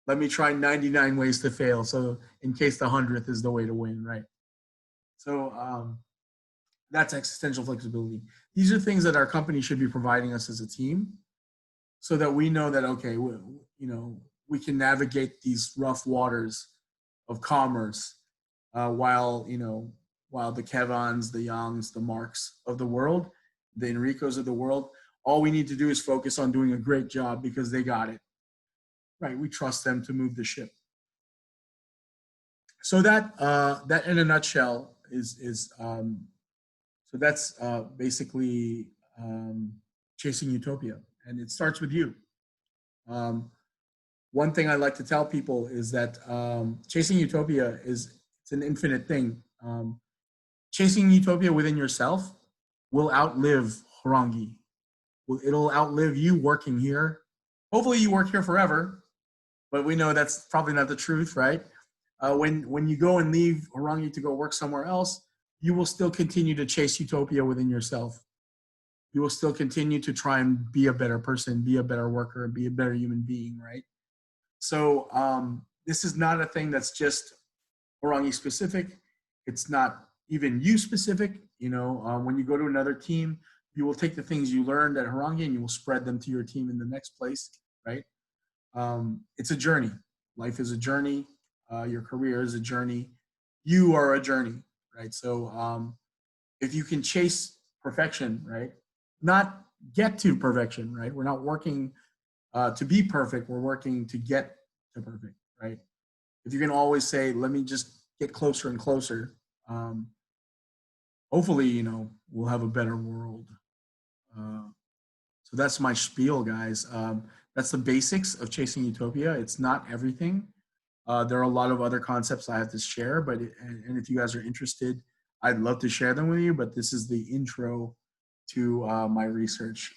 Let me try 99 ways to fail, so in case the 100th is the way to win, right? So that's existential flexibility. These are things that our company should be providing us as a team so that we know that, okay, we can navigate these rough waters of commerce while the Kevons, the Youngs, the Marks of the world, the Enricos of the world, all we need to do is focus on doing a great job because they got it. Right, we trust them to move the ship. So that in a nutshell is so that's basically chasing utopia, and it starts with you. One thing I like to tell people is that chasing utopia it's an infinite thing. Chasing utopia within yourself will outlive Harangi. It'll outlive you working here. Hopefully, you work here forever, but we know that's probably not the truth, right? When you go and leave Harangi to go work somewhere else, you will still continue to chase utopia within yourself. You will still continue to try and be a better person, be a better worker, be a better human being, right? So this is not a thing that's just Harangi specific. It's not even you specific. When you go to another team, you will take the things you learned at Harangi and you will spread them to your team in the next place, right? It's a journey. Life is a journey. Your career is a journey. You are a journey, right? So if you can chase perfection, right? Not get to perfection, right? We're not working to be perfect. We're working to get to perfect, right? If you can always say, let me just get closer and closer, hopefully, we'll have a better world. So that's my spiel, guys. That's the basics of chasing utopia. It's not everything. There are a lot of other concepts I have to share, and if you guys are interested, I'd love to share them with you, but this is the intro to my research.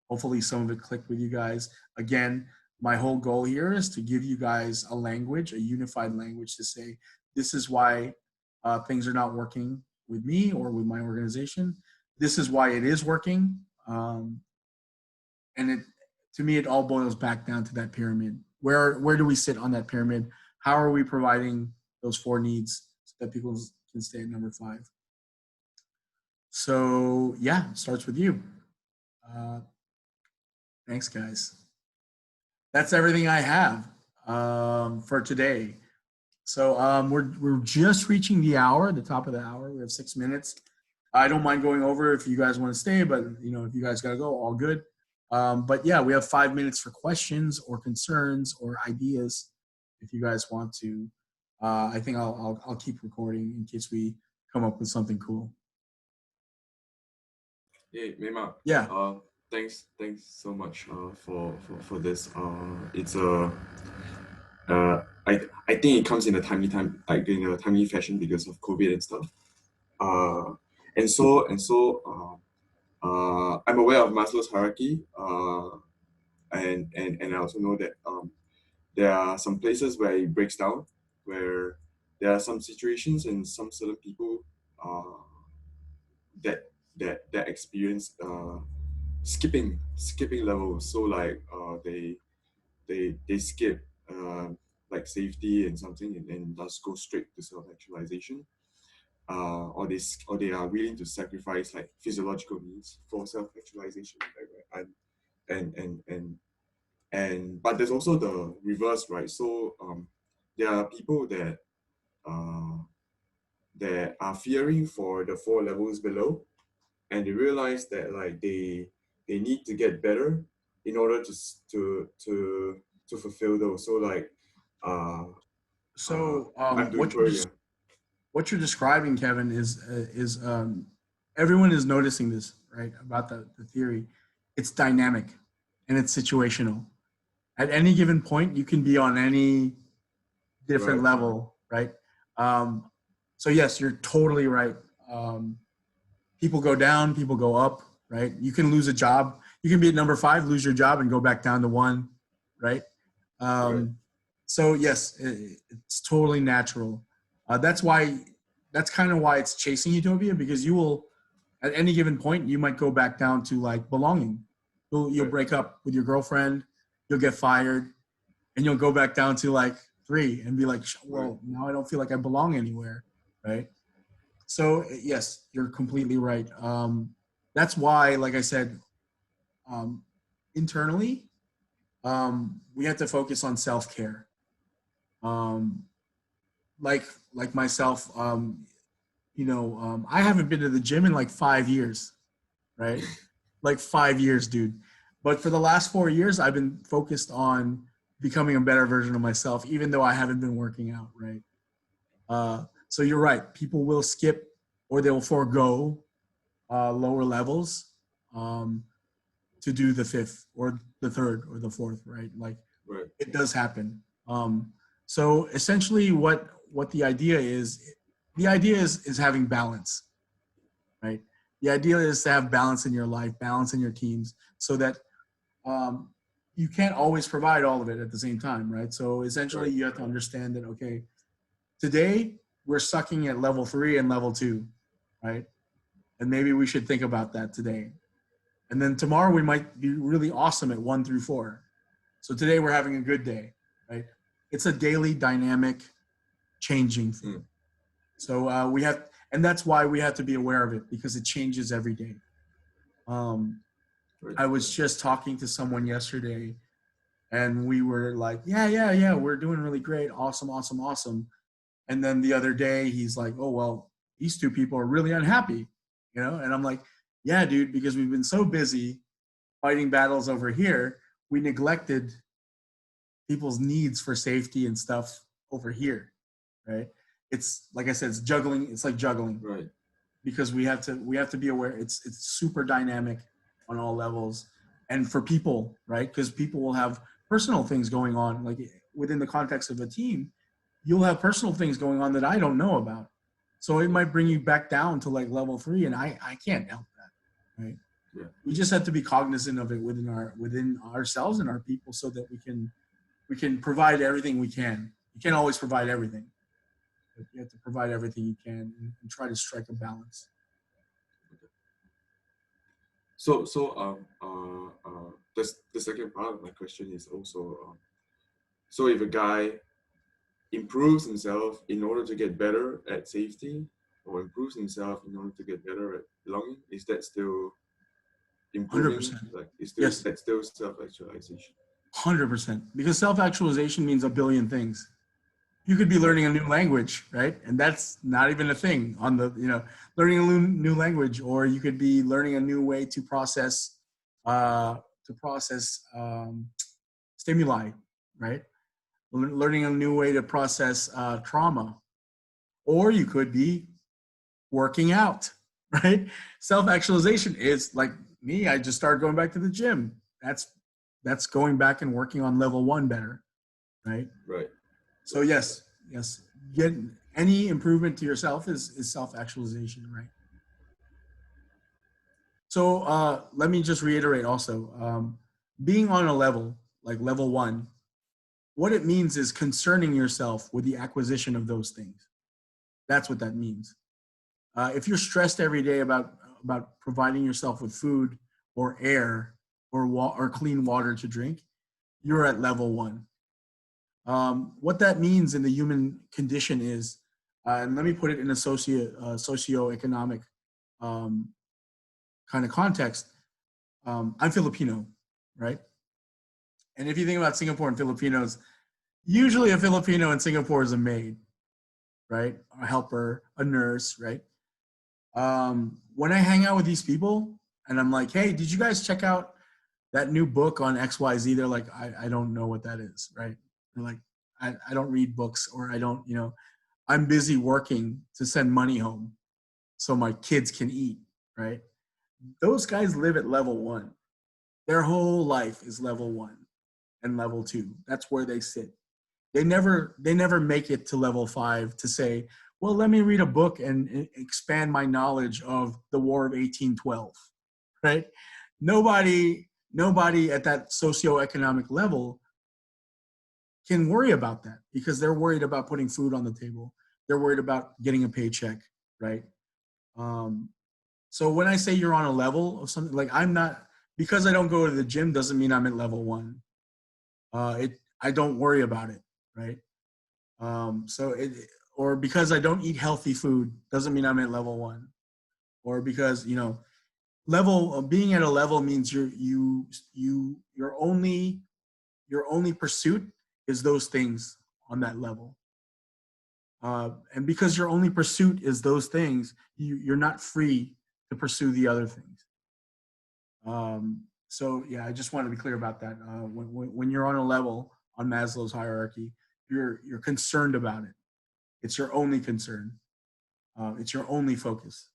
Hopefully some of it clicked with you guys. Again, my whole goal here is to give you guys a language, a unified language to say, this is why things are not working with me or with my organization. This is why it is working. And to me, it all boils back down to that pyramid. Where do we sit on that pyramid? How are we providing those four needs so that people can stay at number five? So yeah, it starts with you. Uh, thanks, guys. That's everything I have for today. So we're just reaching the hour, the top of the hour. We have 6 minutes. I don't mind going over if you guys want to stay, but if you guys gotta go, all good. But yeah, we have 5 minutes for questions or concerns or ideas if you guys want to. I think I'll keep recording in case we come up with something cool. Hey, Mema. Yeah. Thanks so much for this. It's I think it comes in a timely time, like in a timely fashion because of COVID and stuff. Uh, I'm aware of Maslow's hierarchy. And I also know that there are some places where it breaks down, where there are some situations and some certain people uh, that experience skipping levels. So like they skip like safety and something and just go straight to self-actualization. Or they are willing to sacrifice like physiological needs for self-actualization. Like, and but there's also the reverse, right? So there are people uh, that are fearing for the four levels below, and they realize that like they need to get better in order to fulfill those. So like So I'm doing Korea. what you're describing, Kevin, is everyone is noticing this, right? About the theory. It's dynamic and it's situational. At any given point, you can be on any different Right, level, right? Um, so yes, you're totally right. People go down, people go up, right? You can lose a job. You can be at number five, lose your job, and go back down to one, right? right, Um, so yes, it's totally natural. That's why. That's kind of why it's chasing Utopia, because you will, at any given point, you might go back down to like belonging. You'll right, break up with your girlfriend, you'll get fired, and you'll go back down to like three and be like, right, well, now I don't feel like I belong anywhere, right? So yes, you're completely right. That's why, like I said, um, internally, we have to focus on self care. Um, like like myself, I haven't been to the gym in like 5 years, right? Like 5 years, dude. But for the last 4 years, I've been focused on becoming a better version of myself, even though I haven't been working out, right? So you're right. People will skip or they'll forego lower levels um, to do the fifth or the third or the fourth, right? Like right, it does happen. So essentially, what the idea is having balance, right? The idea is to have balance in your life, balance in your teams, so that um, you can't always provide all of it at the same time, right? So essentially, right, you have to understand that okay, today we're sucking at level 3 and level 2, right? And maybe we should think about that today. And then tomorrow we might be really awesome at 1 through 4. So today we're having a good day, right? It's a daily dynamic changing mm, thing. So and that's why we have to be aware of it because it changes every day. Um, right, I was just talking to someone yesterday and we were like, yeah, we're doing really great. Awesome, awesome, awesome. And then the other day he's like, oh, well, these two people are really unhappy, And I'm like, yeah, dude, because we've been so busy fighting battles over here, we neglected people's needs for safety and stuff over here, right? It's like I said, it's juggling. It's like juggling right, because we have to be aware. It's super dynamic on all levels, and for people, right? Because people will have personal things going on, like within the context of a team, you'll have personal things going on that I don't know about. So it might bring you back down to like level 3, and I can't help that, right? yeah, We just have to be cognizant of it within ourselves and our people, so that we can provide everything we can. You can't always provide everything, but you have to provide everything you can and try to strike a balance. The second part of my question is also, so if a guy improves himself in order to get better at safety, or improves himself in order to get better at belonging, is that still improving? 100%. Like, Yes, that's still self-actualization? 100%. Because self-actualization means a billion things. You could be Right. learning a new language, right? And that's not even a thing on the, learning a new language, or you could be learning a new way to process stimuli, right? Learning a new way to process trauma, or you could be working out, right? Self-actualization is like me. I just started going back to the gym. That's going back and working on level one better, right? Right. So yes, get any improvement to yourself is self-actualization, right? So let me just reiterate also, being on a level like level one, what it means is concerning yourself with the acquisition of those things. That's what that means. If you're stressed every day about providing yourself with food or air or clean water to drink, you're at level one. What that means in the human condition is, and let me put it in a socioeconomic um, kind of context. I'm Filipino, right? And if you think about Singapore and Filipinos, usually a Filipino in Singapore is a maid, right? A helper, a nurse, right? When I hang out with these people and I'm like, hey, did you guys check out that new book on XYZ? They're like, I don't know what that is, right? They're like, I don't read books, or I don't, I'm busy working to send money home so my kids can eat, right? Those guys live at level one. Their whole life is level one and level two. That's where they sit. They never make it to level five to say, well, let me read a book and expand my knowledge of the War of 1812, right? Nobody at that socioeconomic level can worry about that, because they're worried about putting food on the table. They're worried about getting a paycheck, right? Um, so when I say you're on a level of something, like I'm not, because I don't go to the gym doesn't mean I'm at level one. I don't worry about it, right? So or because I don't eat healthy food doesn't mean I'm at level one, or because level being at a level means your only pursuit is those things on that level. And because your only pursuit is those things, you're not free to pursue the other things. So yeah, I just want to be clear about that. When you're on a level on Maslow's hierarchy, you're concerned about it. It's your only concern. It's your only focus.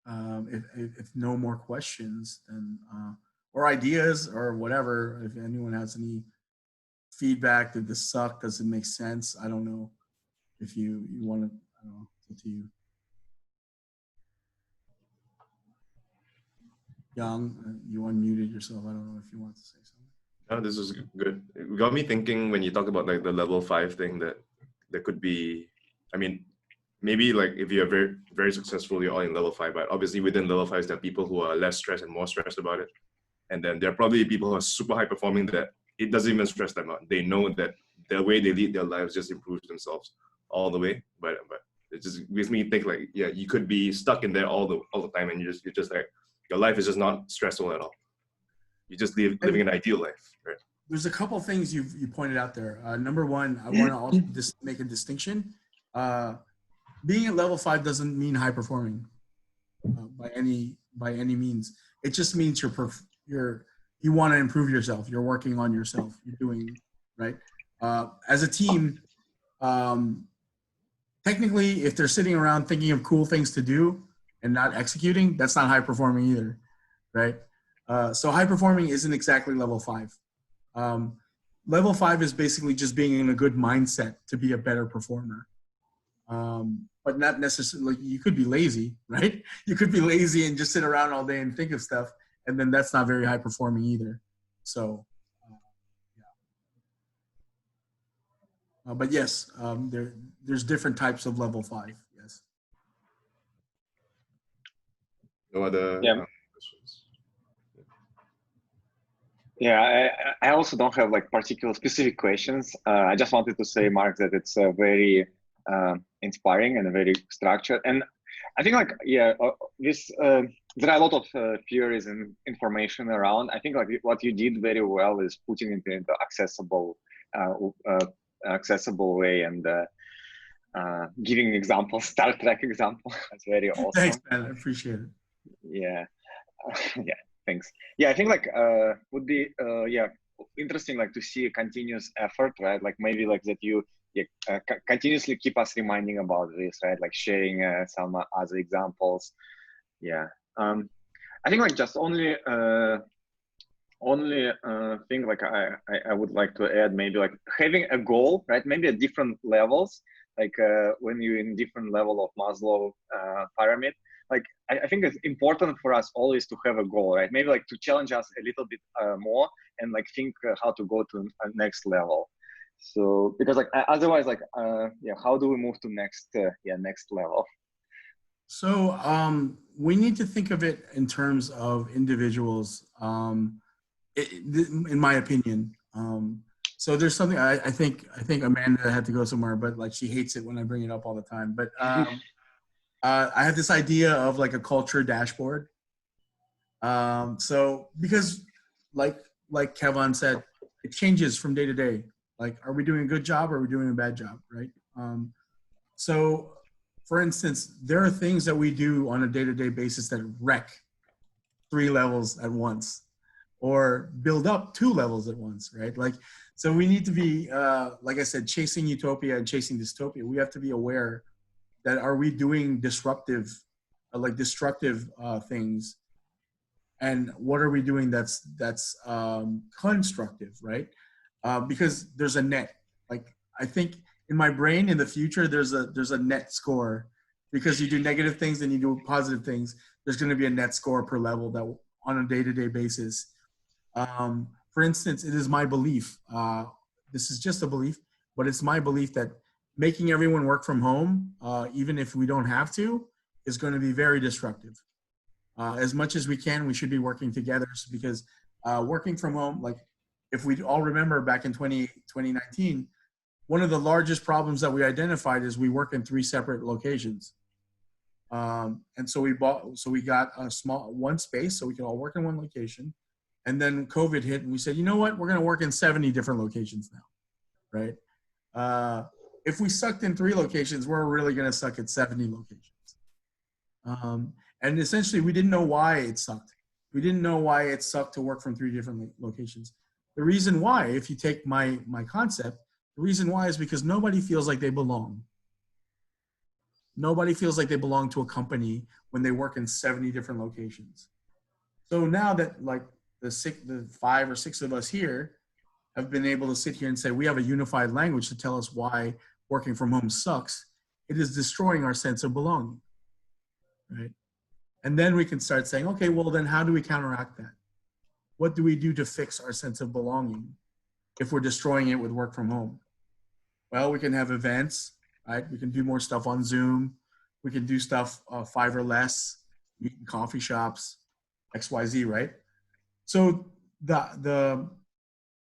If no more questions, then or ideas or whatever, if anyone has any feedback, did this suck? Does it make sense? I don't know. If you want to, I don't know. It's up to you. Young, you unmuted yourself. I don't know if you want to say something. Oh, this is good. It got me thinking when you talk about like the level five thing, that there could be, I mean, maybe like if you're very, very successful, you're all in level five, but obviously within level five, there are people who are less stressed and more stressed about it. And then there are probably people who are super high performing that it doesn't even stress them out. They know that the way they lead their lives just improves themselves all the way. But it just makes me think like, yeah, you could be stuck in there all the time, and you're just like, your life is just not stressful at all. You just living an ideal life, right? There's a couple things you pointed out there. Number one, I want to also make a distinction. Being at level five doesn't mean high performing by any means. It just means you want to improve yourself. You're working on yourself. You're doing right. As a team, technically, if they're sitting around thinking of cool things to do and not executing, that's not high performing either, right? So high performing isn't exactly level five. Um, Level five is basically just being in a good mindset to be a better performer. But not necessarily, you could be lazy, right? You could be lazy and just sit around all day and think of stuff, and then that's not very high performing either. So, yeah. But yes, there's different types of level five. Yes. No other Yeah. questions? Yeah, I also don't have like particular specific questions. I just wanted to say, Mark, that it's very inspiring and very structured. And I think like, yeah, this there are a lot of theories and information around. I think like what you did very well is putting it into accessible, accessible way and giving examples, Star Trek example. That's very awesome. Thanks, man. I appreciate it. Yeah. Yeah, thanks. Yeah, I think like would be yeah, interesting like to see a continuous effort, right? Like maybe like that you continuously keep us reminding about this, right? Like sharing some other examples. Yeah. I think like just only thing like I would like to add, maybe like having a goal, right? Maybe at different levels, like when you're in different level of Maslow pyramid, like I think it's important for us always to have a goal, right? Maybe like to challenge us a little bit more and like think how to go to a next level. So because like otherwise like yeah, how do we move to next next level? So we need to think of it in terms of individuals. In my opinion. So there's something I think Amanda had to go somewhere, but like she hates it when I bring it up all the time. But I have this idea of like a culture dashboard. So because like Kevin said, it changes from day to day. Like, are we doing a good job or are we doing a bad job, right? So for instance, there are things that we do on a day-to-day basis that wreck 3 levels at once or build up 2 levels at once, right? Like, so we need to be, like I said, chasing utopia and chasing dystopia. We have to be aware that are we doing disruptive, destructive things, and what are we doing that's constructive, right? Because there's a net. Like I think in my brain in the future, there's a net score, because you do negative things and you do positive things. There's going to be a net score per level that on a day-to-day basis. For instance, it is my belief, this is just a belief, but it's my belief that making everyone work from home, even if we don't have to, is going to be very destructive. As much as we can, we should be working together, because working from home, like if we all remember back in 2019, one of the largest problems that we identified is we work in 3 separate locations. And so we got a one space so we can all work in one location. And then COVID hit and we said, you know what, we're going to work in 70 different locations now, right? If we sucked in 3 locations, we're really going to suck at 70 locations. And essentially we didn't know why it sucked. We didn't know why it sucked to work from 3 different locations. The reason why, if you take my concept, the reason why is because nobody feels like they belong. Nobody feels like they belong to a company when they work in 70 different locations. So now that like the 5 or 6 of us here have been able to sit here and say we have a unified language to tell us why working from home sucks, it is destroying our sense of belonging, right? And then we can start saying, okay, well then how do we counteract that? What do we do to fix our sense of belonging if we're destroying it with work from home? Well, we can have events, right? We can do more stuff on Zoom. We can do stuff 5 or less, meet in coffee shops, XYZ, right? So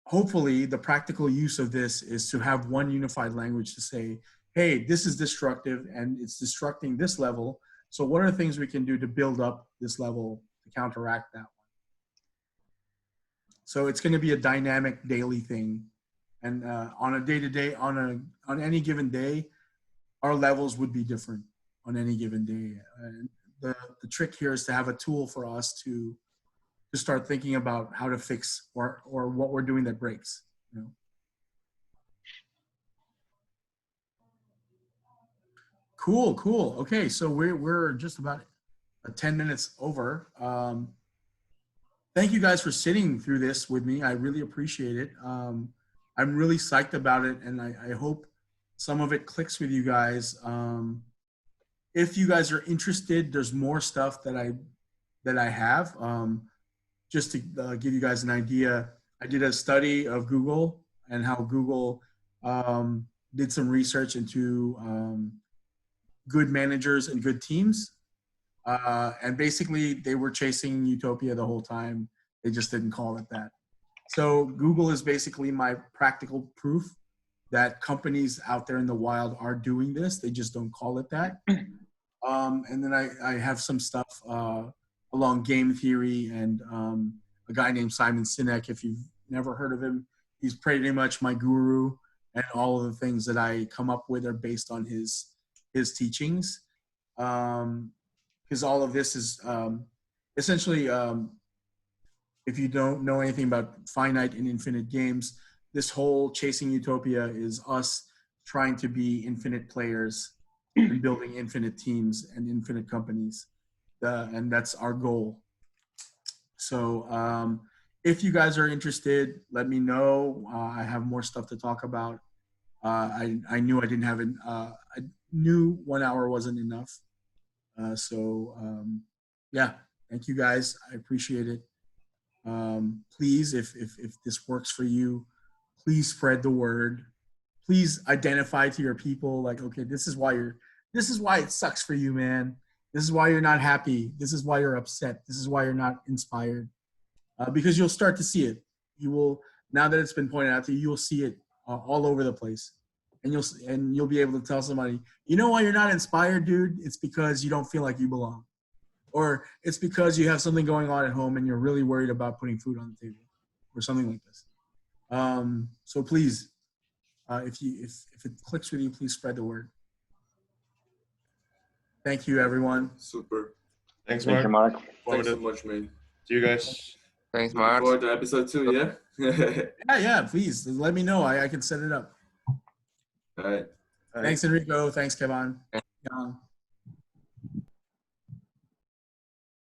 hopefully the practical use of this is to have one unified language to say, hey, this is destructive and it's destructing this level. So what are things we can do to build up this level to counteract that one? So it's going to be a dynamic daily thing. And on a day-to-day, on any given day, our levels would be different on any given day. And the trick here is to have a tool for us to start thinking about how to fix or what we're doing that breaks, you know. Cool. Okay, so we're just about 10 minutes over. Thank you guys for sitting through this with me. I really appreciate it. I'm really psyched about it, and I hope some of it clicks with you guys. If you guys are interested, there's more stuff that I have. Just to give you guys an idea, I did a study of Google and how Google did some research into good managers and good teams. And basically, they were chasing Utopia the whole time. They just didn't call it that. So Google is basically my practical proof that companies out there in the wild are doing this. They just don't call it that. And then I have some stuff along game theory and a guy named Simon Sinek. If you've never heard of him, he's pretty much my guru, and all of the things that I come up with are based on his teachings. Because all of this is essentially, if you don't know anything about finite and infinite games, this whole chasing Utopia is us trying to be infinite players and building infinite teams and infinite companies. And that's our goal. So if you guys are interested, let me know. I have more stuff to talk about. I knew I didn't have it. I knew 1 hour wasn't enough. Yeah, thank you guys. I appreciate it. Please, if this works for you, please spread the word. Please identify to your people, like, okay, this is why it sucks for you, man. This is why you're not happy. This is why you're upset. This is why you're not inspired. Because you'll start to see it. You will, now that it's been pointed out to you, you'll see it all over the place. And you'll be able to tell somebody, you know why you're not inspired, dude? It's because you don't feel like you belong. Or it's because you have something going on at home and you're really worried about putting food on the table or something like this. So please, if it clicks with you, please spread the word. Thank you, everyone. Super. Thanks, Thank you, Mark. Mark. Thanks so much, man. See you guys. Thanks, Looking Mark. forward to episode 2, yeah? Yeah, please let me know. I can set it up. All right. Thanks, Enrico. Thanks, Kevin.